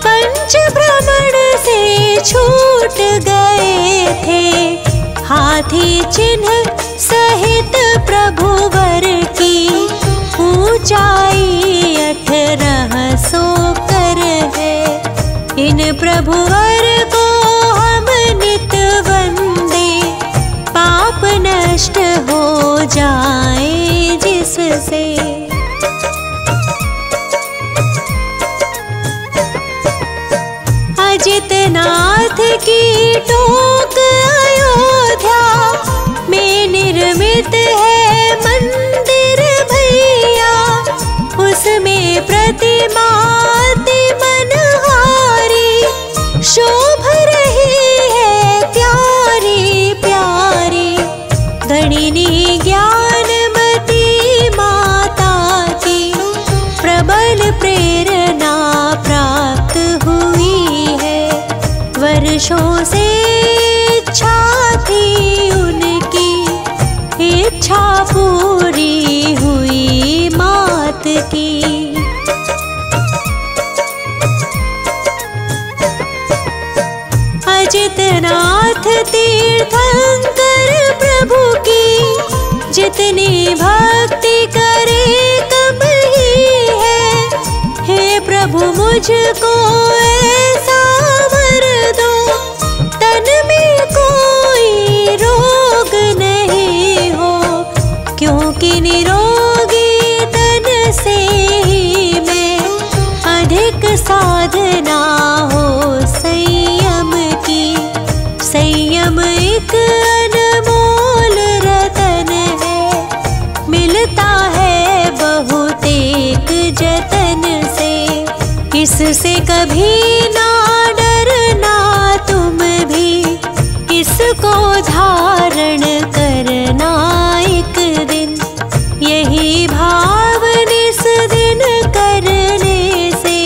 पंच भ्रमण से छूट गए थे। हाथी चिन्ह सहित प्रभु वर की ऊंचाई 1800 कर है। इन प्रभुवर को हम नित वंदे, पाप नष्ट हो जाए जिससे। अजितनाथ की टोक अयोध्या में निर्मित है मंदिर भैया। उसमें प्रतिमा अति मनहारी, शोभ रही है प्यारी प्यारी। गणिनी ज्ञानमती माता की प्रबल प्रेरणा प्राप्त हुई है। वर्षों से इच्छा थी उनकी, इच्छा पूरी हुई मात की। अजितनाथ तीर्थंकर प्रभु की जितनी भक्ति करे कम ही है। हे प्रभु मुझको ऐसा वर दो, तन में कोई रोग नहीं हो। क्योंकि निरोगी तन से ही मैं, अधिक साधना हो संयम की। संयम इससे कभी ना डरना तुम भी, इसको धारण करना एक दिन। यही भाव निस दिन करने से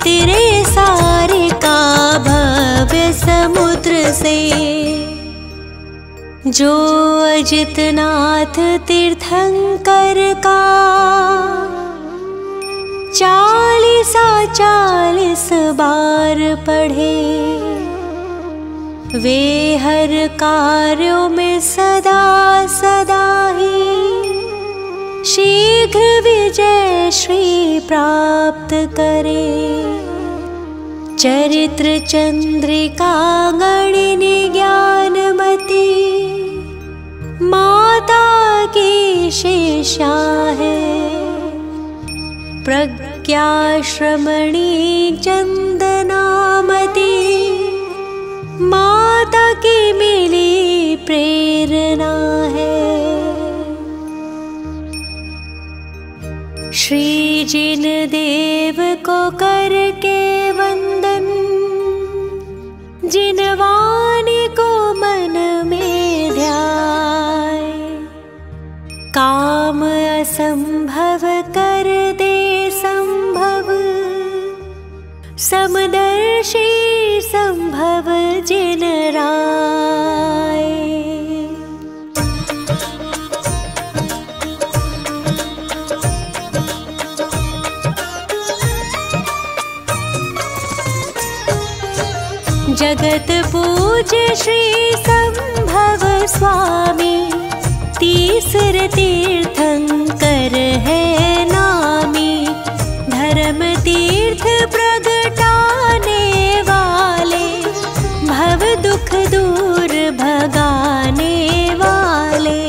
तेरे सारे का भव्य समुद्र से। जो अजितनाथ तीर्थंकर का 40 बार पढ़े, वे हर कार्यों में सदा सदा ही शीघ्र विजय श्री प्राप्त करे। चरित्र चंद्रिका गणिनी ज्ञानमती माता की शिष्या है। प्रज्ञा श्रमणी चंदनामती माता की मिली प्रेरणा है। श्री जिन देव को करके वंदन, जिन वाणी को मन में ध्याए, काम असंभव कर दे संभव, समदर्शी संभव जिन राय। जगत पूज्य श्री संभव स्वामी, तीसरे तीर्थंकर है नामी। धर्म तीर्थ प्रगटाने वाले, भव दुख दूर भगाने वाले।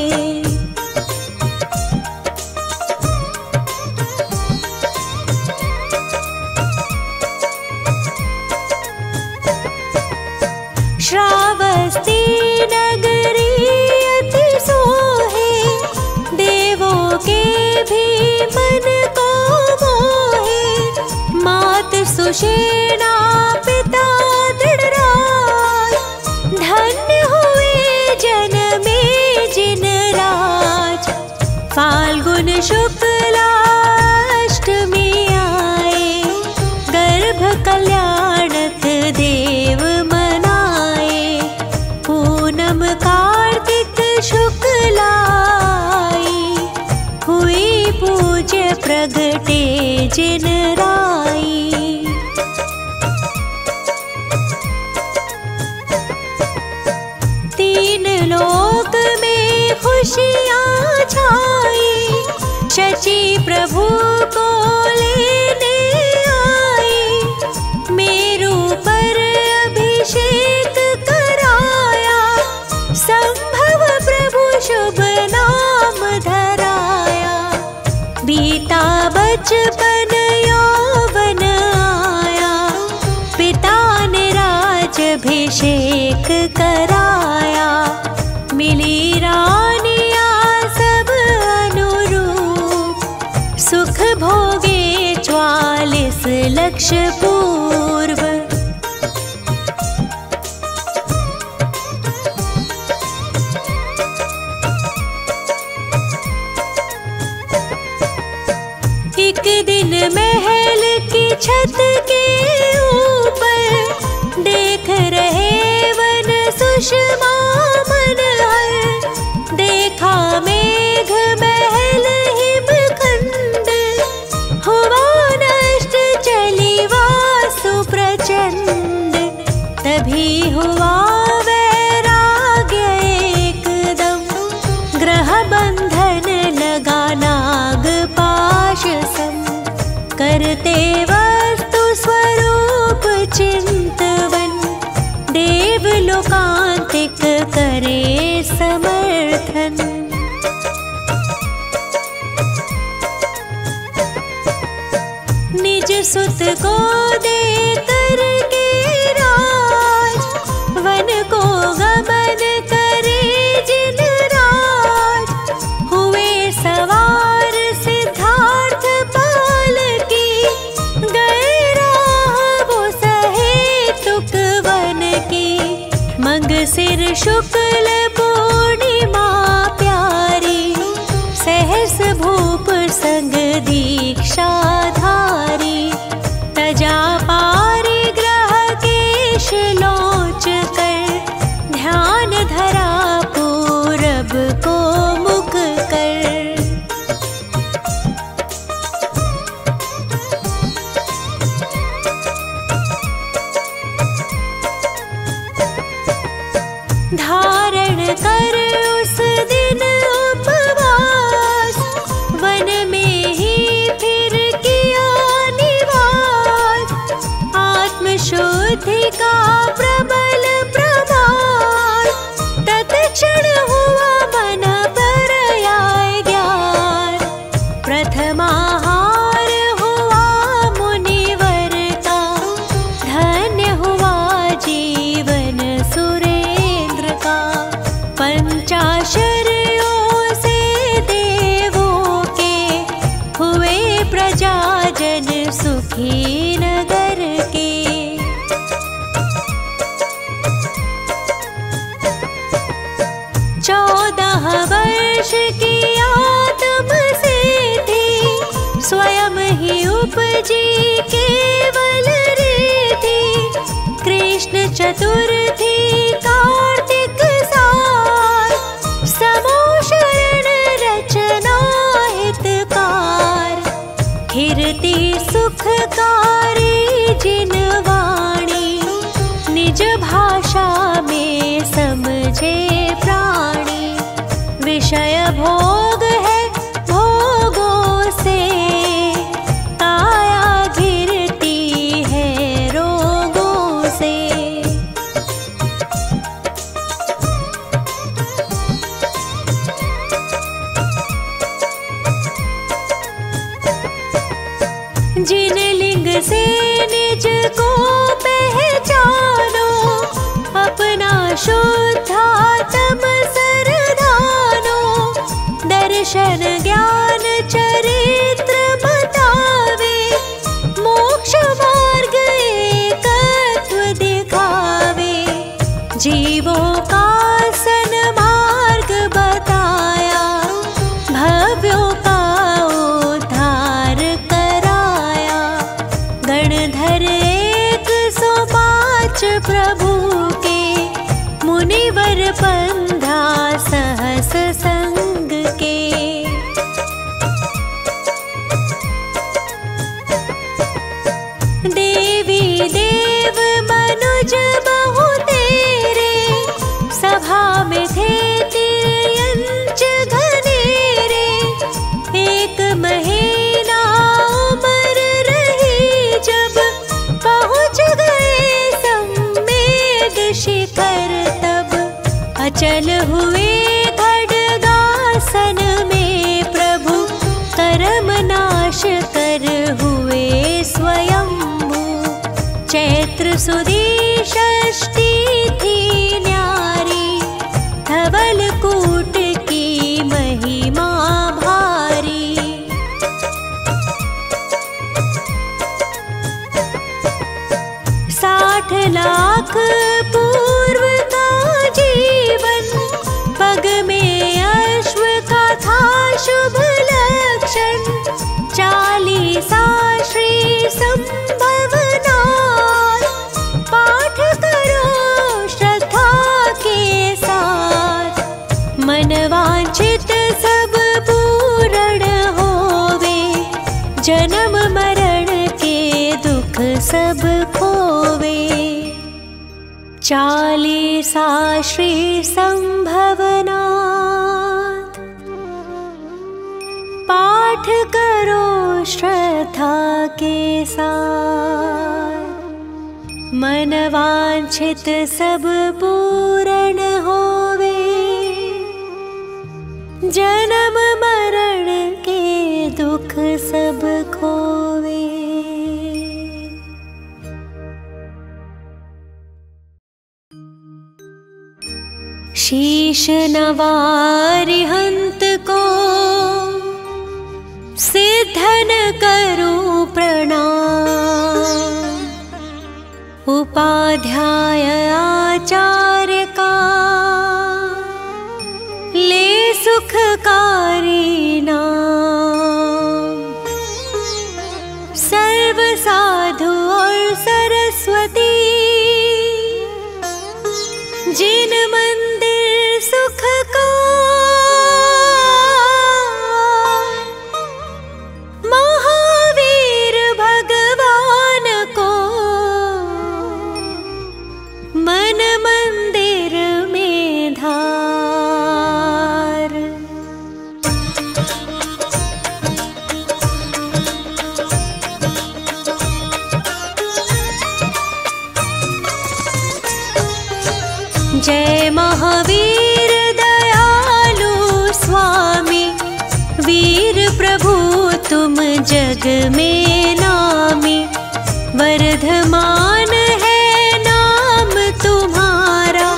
श्रावस्ती नगरी अति सोहे, देवों के भी मन को मोहे। मात सुषेणा पिता दृढ़राज, धन्य हुए जन्मे जिन राज। फाल्गुन शुक्लाष्टमी आए, गर्भ कल्याणक देव पूनम कार्तिक शुक्लाई, हुई पूज्य प्रगटे जिन राई। तीन लोक में खुशियाँ छाई, शची प्रभु को लेने आई। मेरू पर अभिषेक कराया, संभव प्रभु शुभ नाम धराया। बीता बचपन यौवन आया, पिता ने राजभिषेक कराया। मिली रानियाँ सब अनुरूप, सुख भोगे 44 लक्ष पूर्व। एक दिन महल की छत के ऊपर, देख रहे वन सुषमा मनहर। देखा मेघ महल हिमखंड, हुआ नष्ट चली वासु प्रचंड। तभी हुआ वैराग्य एकदम, ग्रह बंधन लगा नाग पाश सम। करते वस्तु स्वरूप चिंतवन, देव लोकांतिक करे समर्थन। निज सुत को दे करके राज, वन को गमन करे जिन राज। हुए सवार सिद्धार्थ पाल की, गए सिर शुक्ल पूर्णिमा प्यारी, सहस भूप संग दीक्षा धारी। तजा पारि ग्रह केश लोच कर, ध्यान धरा पूरब को मुख कर। धारण कर उस दिन उपवास, वन में ही फिर किया निवास। आत्मशुद्धि का प्रबल प्रभाव, तत्क्षण हुआ मन पर आए ज्ञान। प्रथमाहार हुआ मुनिवर का, धन्य हुआ जीवन सुरेंद्र का। पंचाशरियों से देवों के, हुए प्रजाजन सुखी नगर के। 14 वर्ष की आत्म सिद्धि, स्वयं ही उपजी केवल रिद्धि। कृष्ण चतुर्थी कार्तिक सार, समो शरण रचना हितकार। कीर्ति सुखकारी जिन वाणी, निज भाषा में समझे प्राणी। विषय भोग है भोगों से, काया घिरती है रोगों से। जिन लिंग से निज को पहचानो, अपना शुद्धात्म सरदानो। दर्शन ज्ञान चरित्र बतावे, मोक्ष मार्ग एकत्व दिखावे। जीवों का सन्मार्ग बताया, भव्यों का उद्धार कराया। गणधर 105 प्रभु के, मुनिवर 15 सहस संग के। देवी देव मनुज बहु तेरे, सभा में थे तिर्यंच घनेरे। एक महीना उम्र रही जब, पहुँच गए सम्मेद शिखर तब। अचल हुए खड्गासन में प्रभु, कर्म नाश कर हुए स्वयंभू। चैत्र सुदी षष्ठी थी न्यारी, धवल कूट की महिमा भारी। 60 लाख पूर्व का जीवन, पग में अश्व का था शुभ लक्षण। 40 श्री संभवनाथ, पाठ करो श्रद्धा के साथ। मन वांछित सब पूर्ण होवे, जन्म मरण के दुख सब खोवे। 40 श्री संभवनाथ, पाठ करो श्रद्धा के साथ। मन वांछित सब पूर्ण होवे, जन्म मरण के दुख सब खोवे। शीश नवारिहंत को, सिद्धन करूं प्रणाम। उपाध्याय आचार्य का, सुखकारी नाम। सर्व साधु और सरस्वती जिन मंदिर सुख का महावीर भगवान को मन मंदिर में धार। जय महावीर दयालु स्वामी, वीर प्रभु तुम जग में नामी। वर्धमान है नाम तुम्हारा,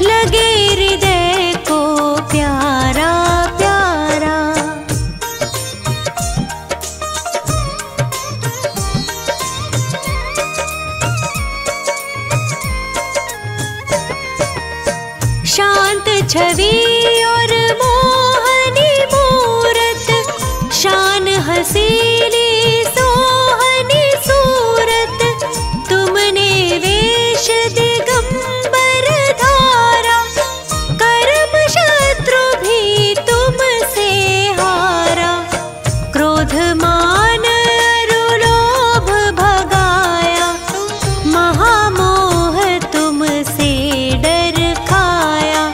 लगे हृदय को प्यारा प्यारा। शांत छवि और मोहनी मूरत, शान हसीली सोहनी सूरत। तुमने वेश दिगंबर धारा, कर्म शत्रु भी तुमसे हारा। क्रोध मान अरुलोभ भगाया, महामोह तुमसे डर खाया।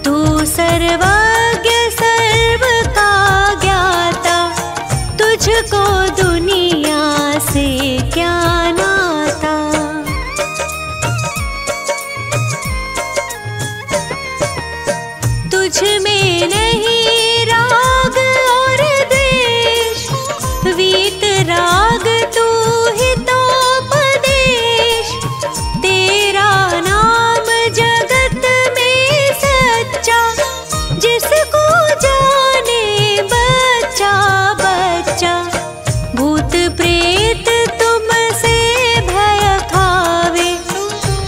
तू सर्वज्ञ सर्व का ज्ञाता, तुझको दुनिया से क्या नाता। तुझ में नहीं राग और द्वेष, वीत राग तू ही तोपदेश। तेरा नाम जगत में सच्चा, जिसको जाने बच्चा बच्चा। भूत प्रेत तुमसे भय खावे,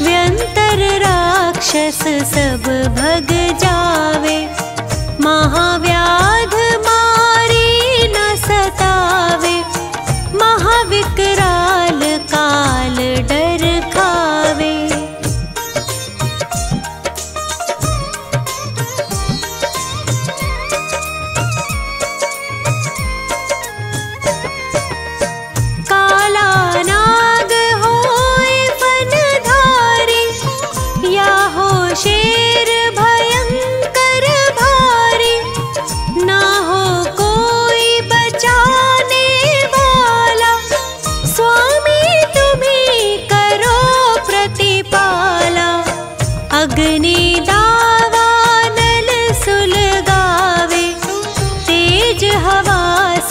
व्यंतर राक्षस सब भग जावे। महाव्याध मारी न सतावे, महाविकराल काल डर खावे। काला नाग होए फनधारी, या हो शेर भयंकर भारी। ना हो कोई बचाने वाला, स्वामी तुम्ही करो प्रतिपाला। अग्नि दावा नल सुलगावे, तेज हवा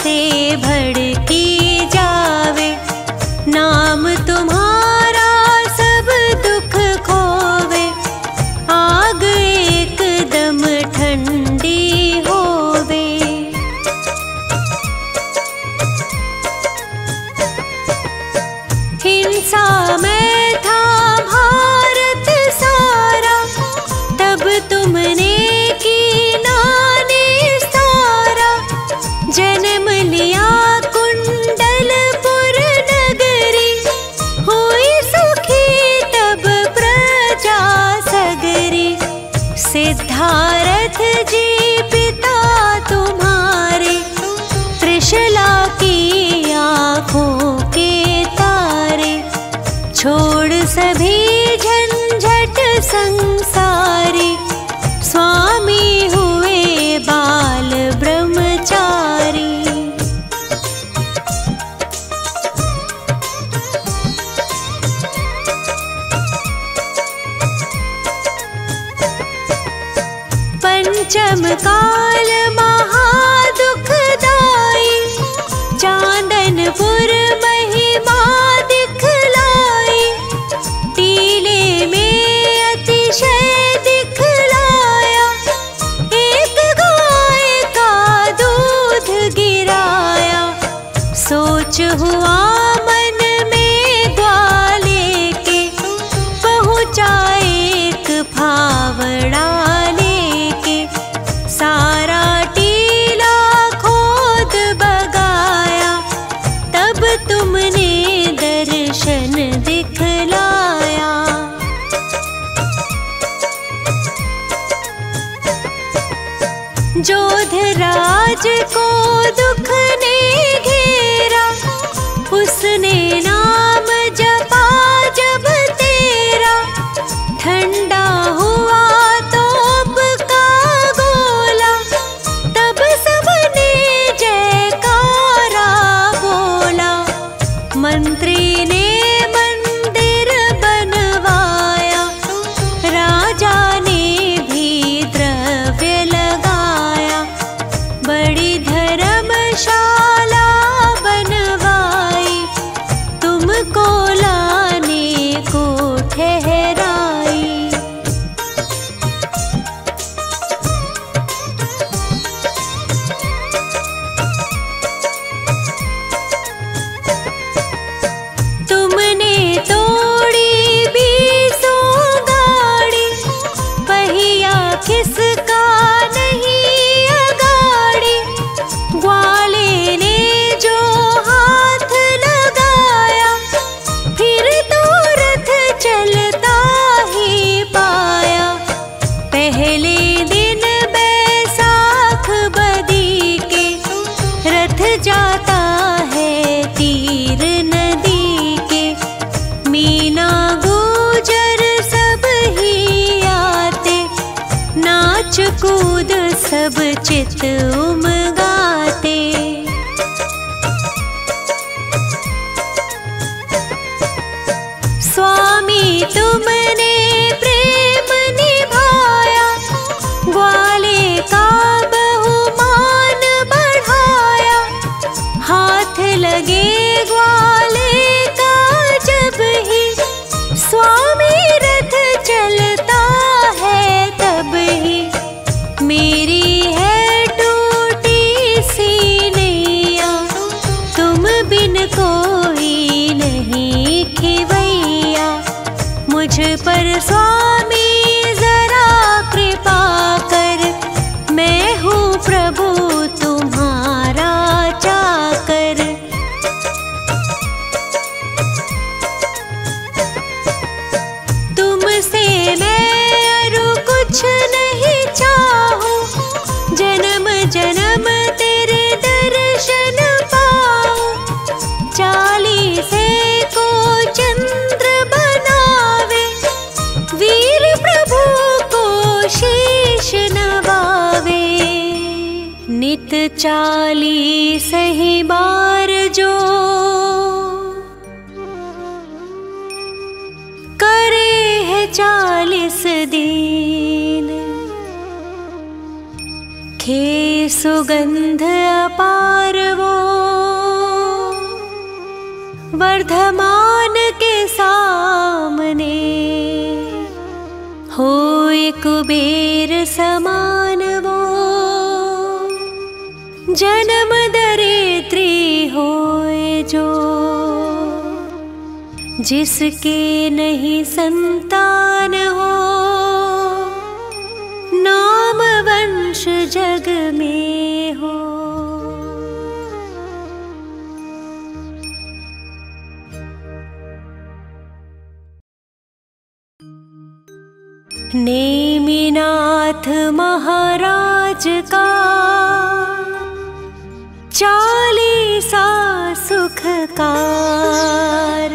से भड़की जावे। नाम तुम्हारा सब दुख खोवे, आग एकदम ठंडी होवे। हिंसा में था भारत सारा, तब तुमने की नाने सारा। जन्म लिया कुंडलपुर नगरी, हुई सुखी तब प्रजा सगरी। सिद्धारथ जी पिता तुम्हारे, त्रिशला की आँखों के तारे। छोड़ सभी झंझट संसारी, स्वामी हुए बाल ब्रह्मचारी। पंचम काल महादुखदाई, चांदनपुर महिमा दिखलाई। टीले में अतिशय दिखलाया, एक गाय का दूध गिराया। सोच हुआ मन में ग्वाले के, पहुँचा एक फावड़ा लेके। सारा जिसको दुख ने घेरा, उसने नाम जपा जब तेरा, ठंडा हुआ तोप का गोला, तब सबने जयकारा बोला। मंत्री ने मंदिर बनवाया, राजा ने भी द्रव्य लगाया, बड़ी धर्मशाला बनवाई, तुमको लाने को ठहराई। तुमने तोड़ी 20 गाड़ी, पहिया किसका नहीं अगाड़ी, ग्वाले ने जो हाथ लगाया, फिर तो रथ चलता ही पाया। पहले दिन बैसाख बदी के, रथ जाता है तीर नदी के, मीना गुजर सब ही आते, नाच कूद सब चित उमगाते। स्वामी तुमने प्रेम निभाया, ग्वाले का बहुमान बढ़ाया, हाथ लगे ग्वाले का जब ही, स्वामी रथ चलता है तब ही। मेरी है टूटी सी नैया, तुम बिन कोई नहीं खिवैया, मुझ पर स्वामी जरा कृपा कर, मैं हूँ प्रभु तुम्हारा चाकर। तुमसे मैं अरु कुछ नहीं चाहूं, जन्म जन्म तेरे दर्शन पाऊं, 40 को चंद्र बनावे, वीर प्रभु को शीश नवावे। नित 40 ही बार जो करे है 40 दिन, खे सुगंध अपार वो, वर्धमान के सामने, होए कुबेर समान वो, जन्म दरिद्री होए जो, जिसके नहीं संतान हो, नाम वंश जग में हो। नेमिनाथ महाराज का 40 सुखकार,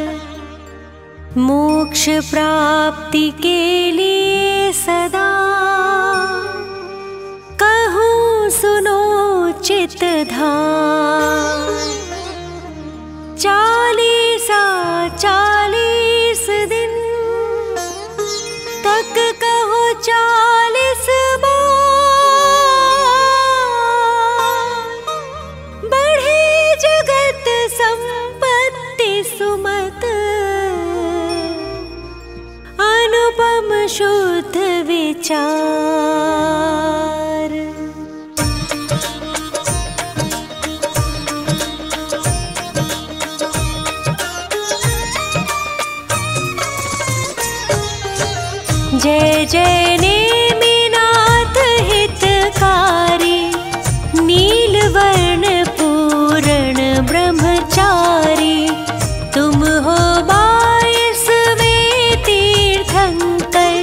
मोक्ष प्राप्ति के लिए सदा, कहूँ सुनो चित धाम। 40 दिन तक कहो 40 बार, बढ़े जगत संपत्ति सुमत, अनुपम शुद्ध विचार। जय जय नेमिनाथ हितकारी, नीलवर्ण पूर्ण ब्रह्मचारी, तुम हो 22वें तीर्थंकर,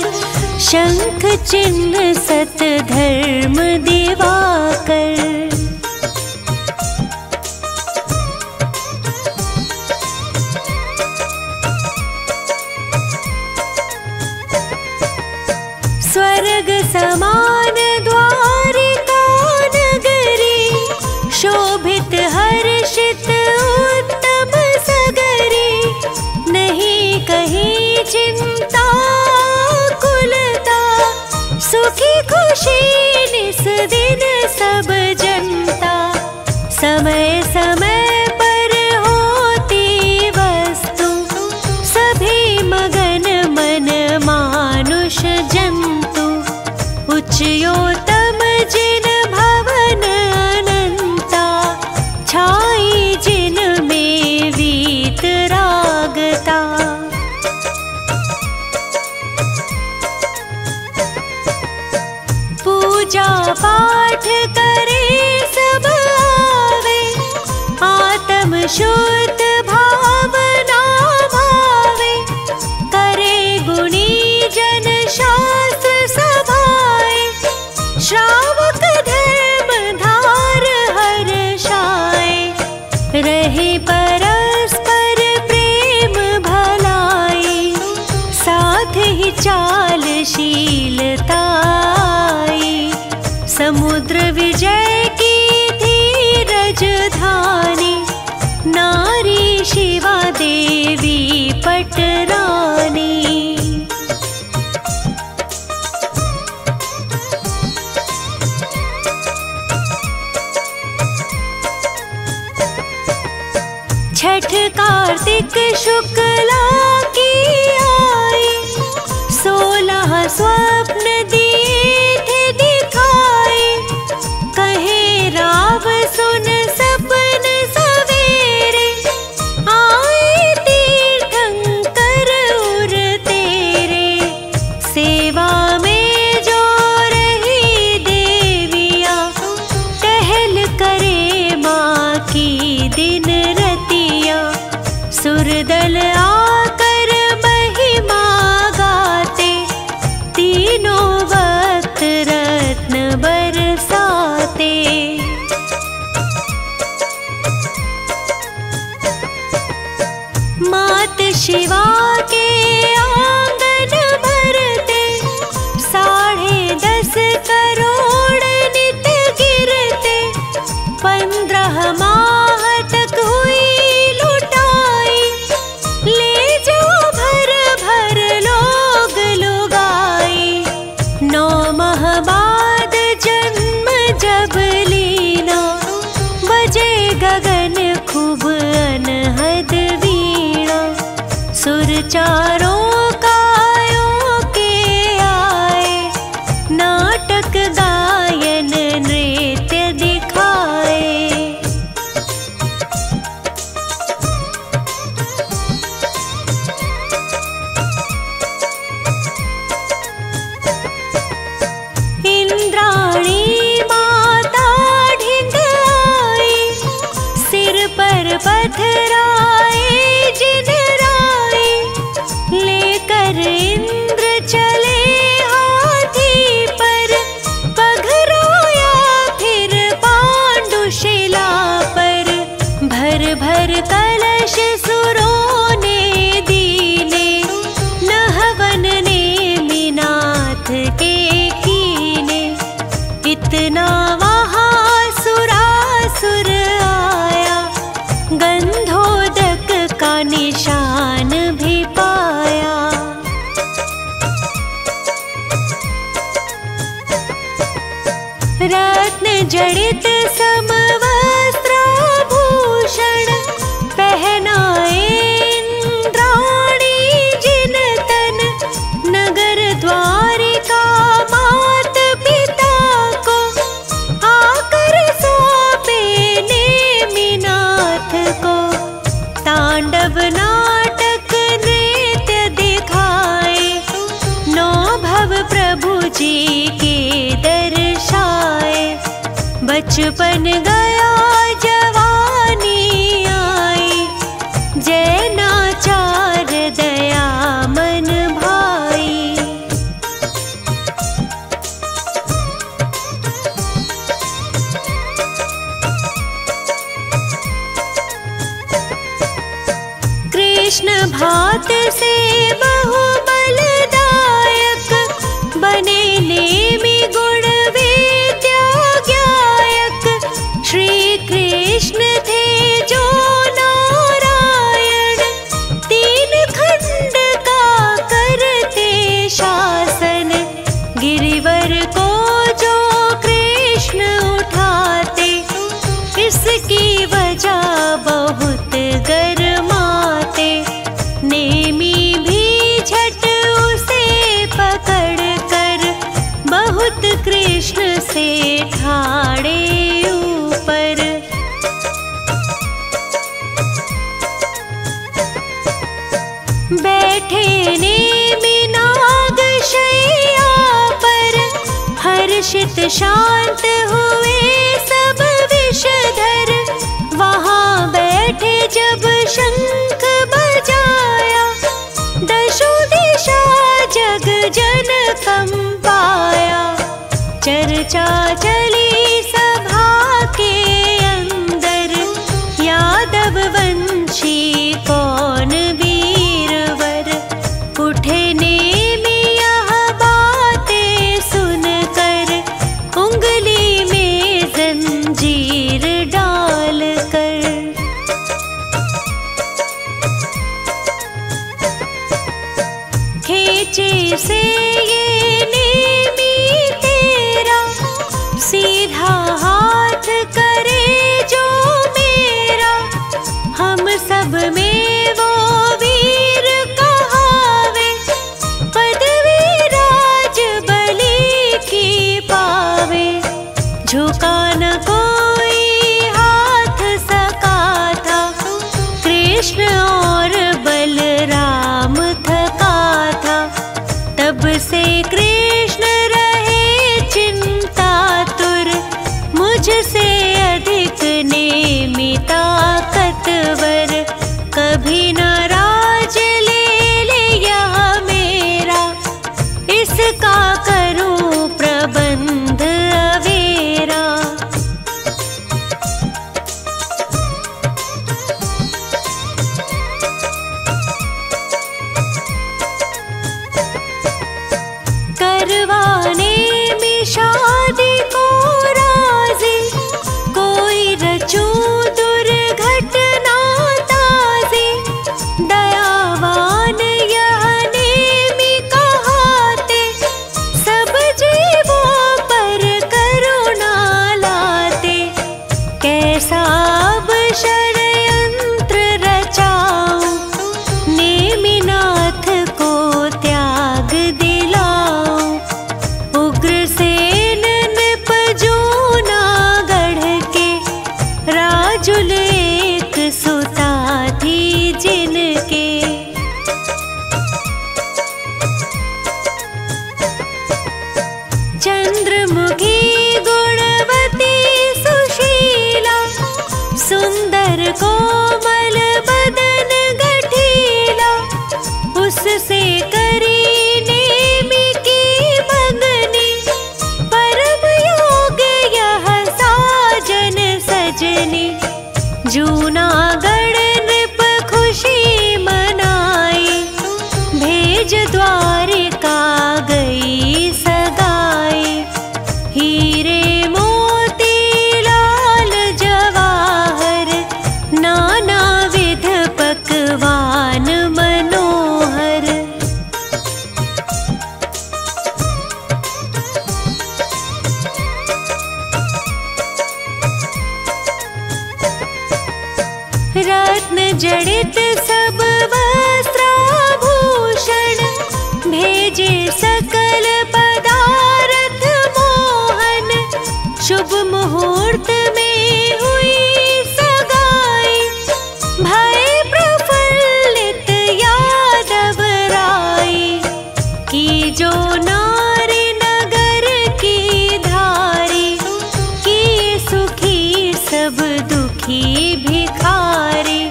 शंख चिन्ह सत धर्म दिवाकर। समान द्वारिका नगरी, शोभित हर्षित उत्तम सगरी। नहीं कहीं चिंता कुलता, सुखी खुशी निस दिन सब जनता। समय समय पर होती वस्तु, सभी मगन मन मानुष जंतु। उच्चयोतम जिन भवन अनंता, छाई जिन में वीतरागता। पूजा पाठ करे सब आवे, आत्म शुद्ध भावना भावे। करे गुणी जन शास्त्र सभाए, श्रावक धर्म धार हर्षाए। रहे परस्पर प्रेम भलाई, साथ ही चालशीलताई। समुद्र विजय की धीरज धानी, नारी शिवा देवी पटरानी। छठ कार्तिक शुक्ला की आई, 16 स्वप्न दिए थे दिखाए। कहे राव सुन सपन सवेरे, आए तीर्थंकर उर तेरे। सेवा में जो रही देविया, टहल करे माँ की दिन रतिया। सुरदल आकर महिमा गाते, तीनों वक्त रत्न बरसाते। मात शिवा के आंगन भरते, 10.5 करोड़ नित गिरते। 15 माह तक हुई लुटाई, ले जो भर भर लोग लुगाई। 9 माह बाद जन्म जब लीना, बजे गगन खूब अनहद वीणा। सुर चारों कायों के आए, नाटक गायन नृत्य दिखाए। इंद्राणी माता ढिंग आई, सिर पर पथराए जिन राय। लेकर इंद्र चले हाथी पर, पघराया फिर पांडुशिला पर। भर भर कलश सुरों ने दीने, नहवन ने मीनाथ के कीने। इतना वहाँ सुरासुर आया, गंधोदक का निशान भी पाया। रत्न जड़ित समवस्त्राभूषण, पहनाए इंद्राणी जिन तन। नगर द्वारिका मात पिता को, आकर सौंपे नेमिनाथ को। तांडव नाटक नृत्य दिखाए, 9 भव प्रभु जी के दर्शाए। बचपन गया जवानी आई, जय नाचार दया मन भाई। कृष्ण भात से बहु बलदायक, बने नेमि से ठाड़े ऊपर। बैठे नेमि नाग शैया पर, हर्षित शांत हुए सब विषधर। वहाँ बैठे जब शंख बजाया, दशों दिशा जग जन कंपाया। चर्चा चली सभा के अंदर, यादव वंशी कौन वीरवर। उठे नेमि यह बातें सुनकर, उंगली में जंजीर डाल कर। खींचे से ये नेमि तेरा, सीधा हाथ करे जो मेरा। हम सब में वो वीर कहावे, पदवी राज बलि की पावे। झुका न कोई हाथ सका था, कृष्ण और बलराम थका था। तब से कृष्ण रहे चिंतातुर, मुझसे अधिक नेमि ताकतवर। कभी न राज ले ले यह मेरा, इसका करूं प्रबंध अवेरा। करवाने में शादी को राजी, कोई रचूं दुर्घटना ताजी। दयावान यह नेमि कहाते, सब जीवों पर करुणा लाते। कैसा अब षड्यंत्र रचाऊं, नेमिनाथ को त्याग दिलाऊं। उग्रसेन नृप जूनागढ़ के, राजुल एक सुता थी जिनके। चंद्रमुखी गुणवती सुशीला, सुंदर कोमल बदन गठीला। उससे करी नेमि की मंगनी, परम योग यह साजन सजनी। जूनागढ़ नृप खुशी मनाई, भेज द्वारिका गई सगाई। हीरे मोती लाल जवाहर, नाना विध पकवान मनोहर। रत्न जड़ित सब वस्त्राभूषण, भेजे सकल पदार्थ मोहन। शुभ मुहूर्त में हुई सगाई, भय प्रफुल्लित यादव राई। की जो नारी नगर की धारी, की सुखी सब दुखी भिखारी।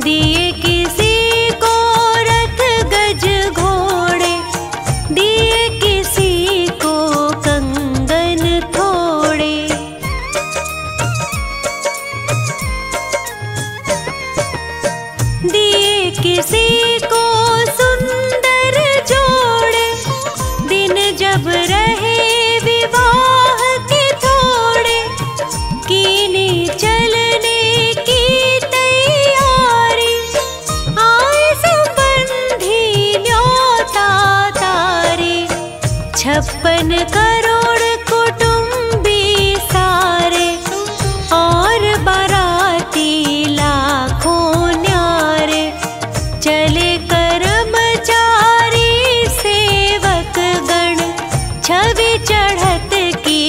दिए किसी को रथ गज घोड़े, दिए किसी को कंगन थोड़े। दिए किसी को सुंदर जोड़े, दिन जब रहे विवाह के थोड़े। कीनी चलने की तैयारी, आए संबंधी न्योता तारी। 56 करोड़ कुटुंबी सारे, और बाराती लाखों न्यारे। चले कर्मचारी सेवक गण, छवि चढ़त की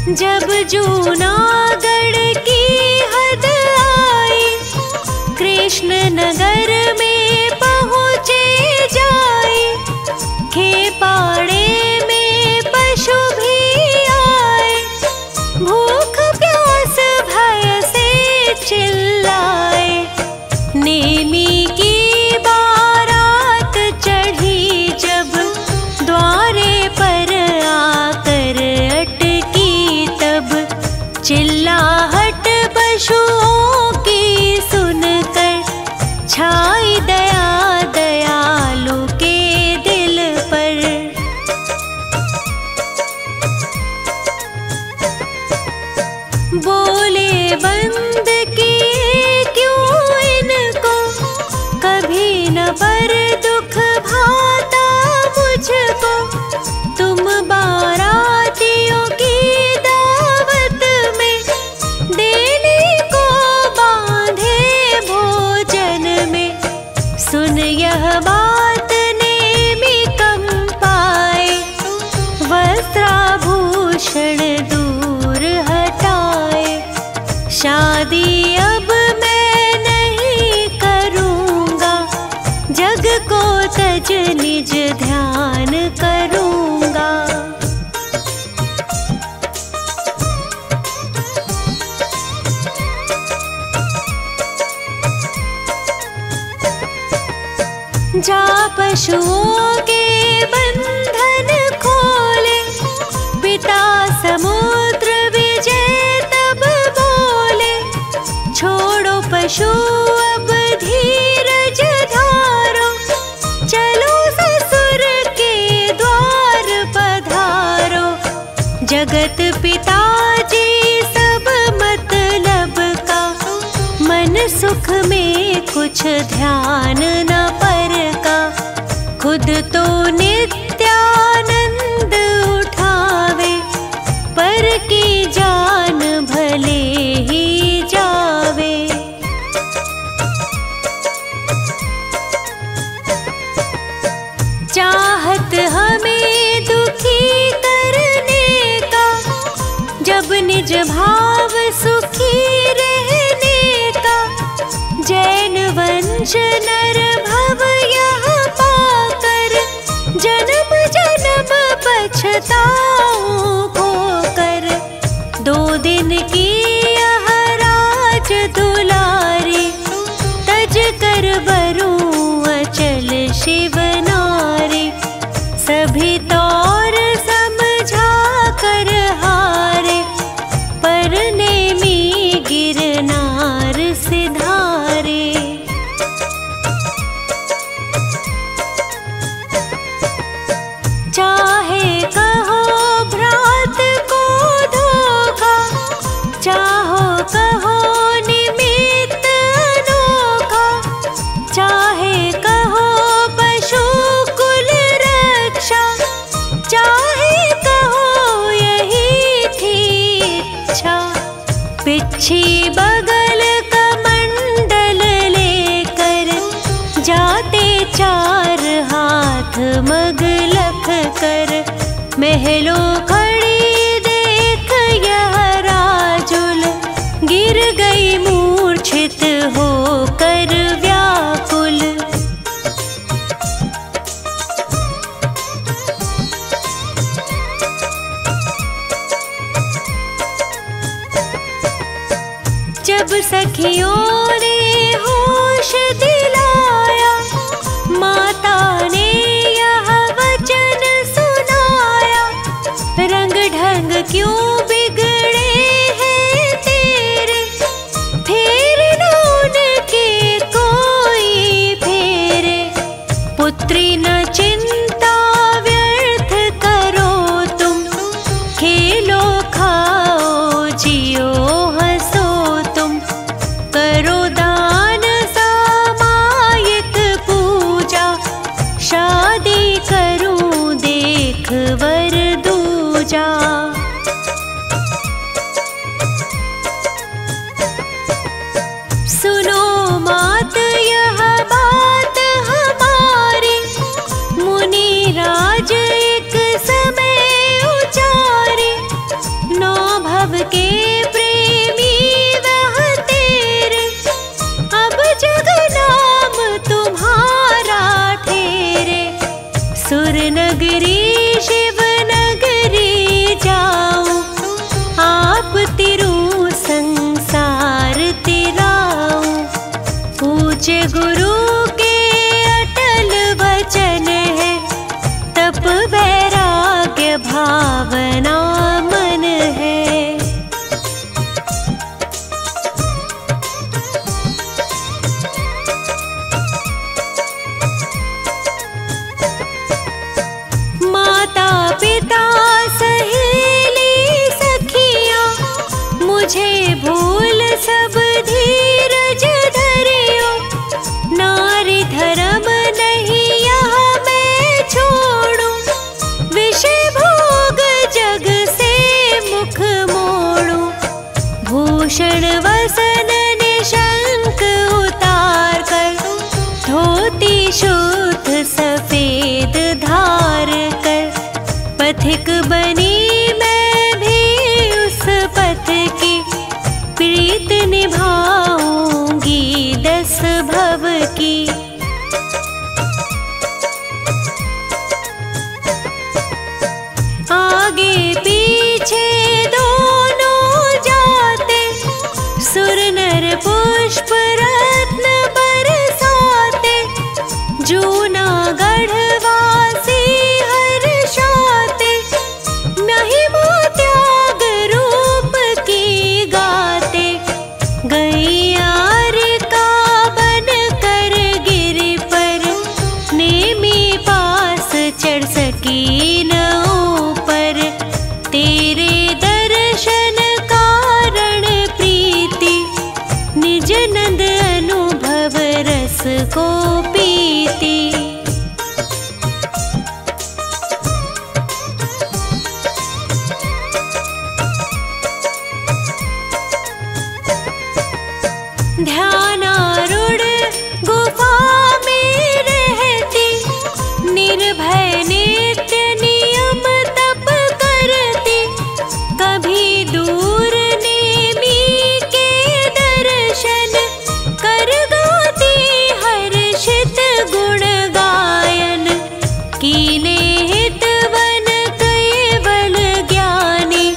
जब जूनागढ़ की हद आई, कृष्ण नगर में पहुँचे जाए। खेपाड़े में पशु भी आए, भूख प्यास भय से चिल्लाए। नेमी की बारात चढ़ी जब द्वारे पर आकर अटकी, तब चिल्लाहट पशुओं की सुनकर छाई दया दयालु के दिल पर। बोले बंद किए क्यों इनको, कभी न पर दुख भाता मुझको। तुम बारातियों की दावत में देने को बांधे भोजन में। सुन यह बात नेमी कंपाए, वस्त्राभूषण दूर हटाए। शादी अब मैं नहीं करूँगा, जग को तज निज ध्यान करूँगा। जा पशुओं के बंधन खोले, पिता समुद्र विजय तब बोले। छोड़ो पशु अब धीरज धारो, चलो ससुर के द्वार पधारो। जगत पिताजी सब मतलब का, मन सुख में कुछ ध्यान न पर का। खुद तो नित्यानंद उठावे, पर की जान भले ही जावे। चाहत हमें दुखी करने का, जब निज भाव सुखी रहने का। जैन वंश नर भव यह पाकर, जन्म जन्म पछताऊं खोकर। 2 दिन की यह राज दुलारी, तज कर बरूं अचल शिव नारी। सभी तौर समझा कर हारे, पर नेमी गिरनार सिधारे। चाहे कहो भ्रात को धोखा, चाहो कहो निमित्त अनोखा। चाहे कहो पशु कुल रक्षा, चाहे कहो यही थी इच्छा। पिछी बगल कमंडल लेकर, जाते 4 हाथ मगलख कर। महलों खड़ी देख यह राजुल, गिर गई मूर्छित होकर व्याकुल। जब सखियों ने होश दिलाया, माता ने यह वचन सुनाया। रंग ढंग क्यों बिगड़े हैं तेरे, फेर न उनके कोई फेरे। पुत्री न चिंता व्यर्थ करो तुम, खेलो खाओ जियो हंसो तुम। करो दान सामायिक पूजा, शादी करूं देख वर दूजा। सुनो मात यह बात हमारी, मुनि राज एक समय उचारे। 9 भावना मन है। माता पिता सहेली सखियाँ मुझे भूल सब धीरज धरियो। नारी धर्म नहीं यहाँ मैं छोड़ूं, विषय भोग जग से मुख मोड़ूं। भूषण वसन निशंक उतार कर, धोती शुद्ध सफेद धार कर, पथिक बनी मैं भी उस पथ की, प्रीत निभाऊंगी 10 भव की। आगे पीछे दोनों जाते, सुर नर पुष्प रत्न बरसाते। जूनागढ़ वासी हर्षाते, महिमा त्याग रूप की गाते। गैयार का बन कर गिरी पर, नेमी पास चढ़ सकी न ऊपर। तेरे दर्शन कारण प्रीति, निज नंद अनुभव रस को पीती। ध्यानारूढ़ गुफा में रहती, निर्भय नित्य नियम तप करती। कभी दूर नेमी के दर्शन, कर गाती हर्षित गुण गायन। कीने हित वन केवल ज्ञानी,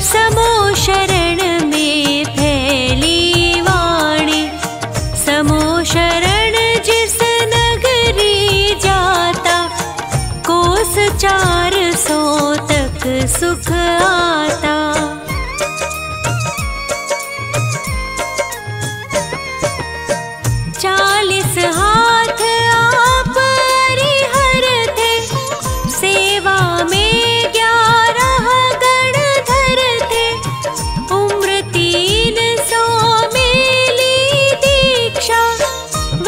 समो शरण में फैली वाणी। समो शरण जिस नगरी जाता, कोस 400 तक सुख आता। चालीस हाथ आप हरिहर थे, सेवा में 11 गणधर थे। उम्र 300 में ली दीक्षा,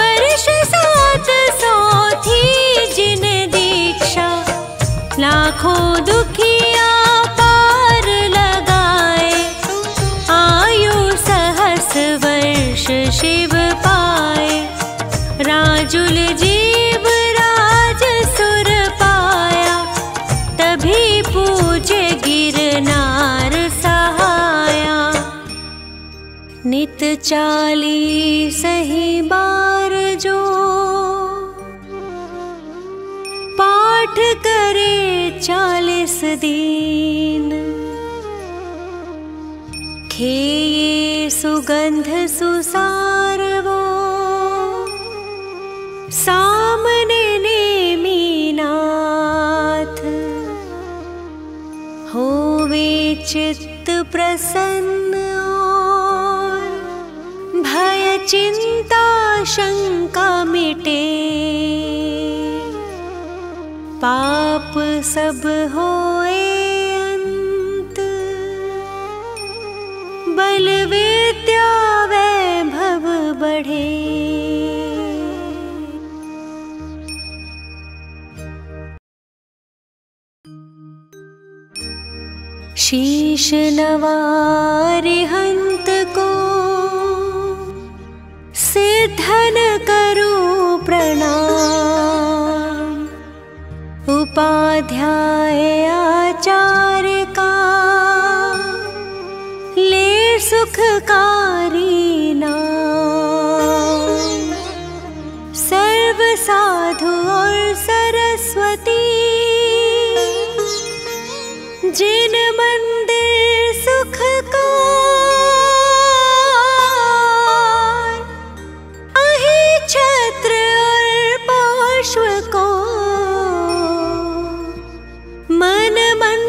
वर्ष 700 थी जिन दीक्षा। लाखों दुखिया पार लगाए, आयु सहस वर्ष शिव पाए। राजुल जीव राज सुर पाया, तभी पूजे गिरनार सहाया। नित 40 ही बार जो, पाठ करे 40 दिन। खेये सुगंध सुसार वो, सामने नेमी नाथ। होवे चित्त प्रसन्न और, भय चिंता शंका मिटे। पाप सब होए अंत, बल विद्या वैभव बढ़े। शीश नवारे हंत को, सिद्धन करूं प्रणाम। उपाध्याय आचार्य का, ले सुखकारी नाम। सर्व साधु और सरस्वती, जिन मंदिर सुख का, अहि छत्र और पार्श्व को। मन मन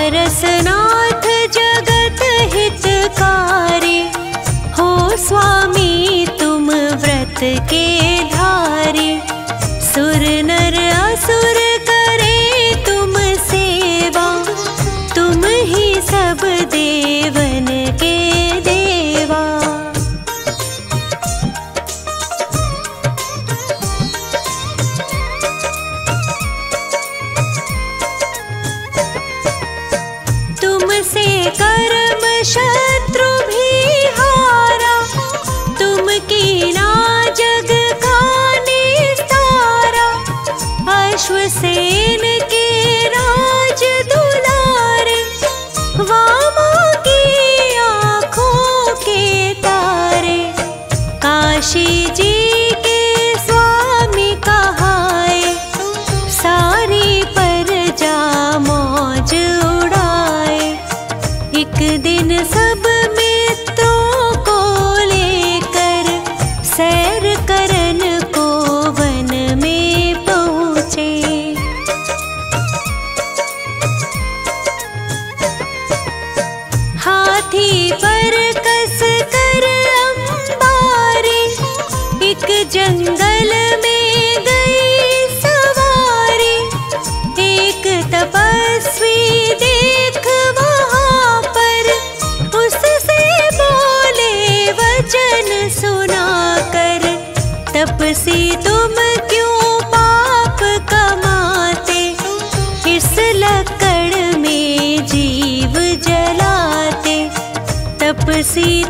पारसनाथ जगत हितकारी, हो स्वामी तुम व्रत के धारी। सुर नर असुर करे तुम सेवा, तुम ही सब देवन के देवा। तुमसे कर्म शत्रु भी हारा, तुम कीना जग का निस्तारा। अश्वसेन के राज दुलारे, वामा की आँखों के तारे। काशी जी के स्वामी कहाए, सारी प्रजा मौज उड़ाए। एक दिन सब मित्रों को लेकर, सैर करन को वन में पहुँचे। हाथी पर कस कर अंबारी, एक जंगल में गई सवारी। एक तपस्वी देख वहाँ पर, उससे बोले वचन सुनाकर। तपसी तुम क्यों पाप कमाते, इस लकड़ में जीव जलाते। तपसी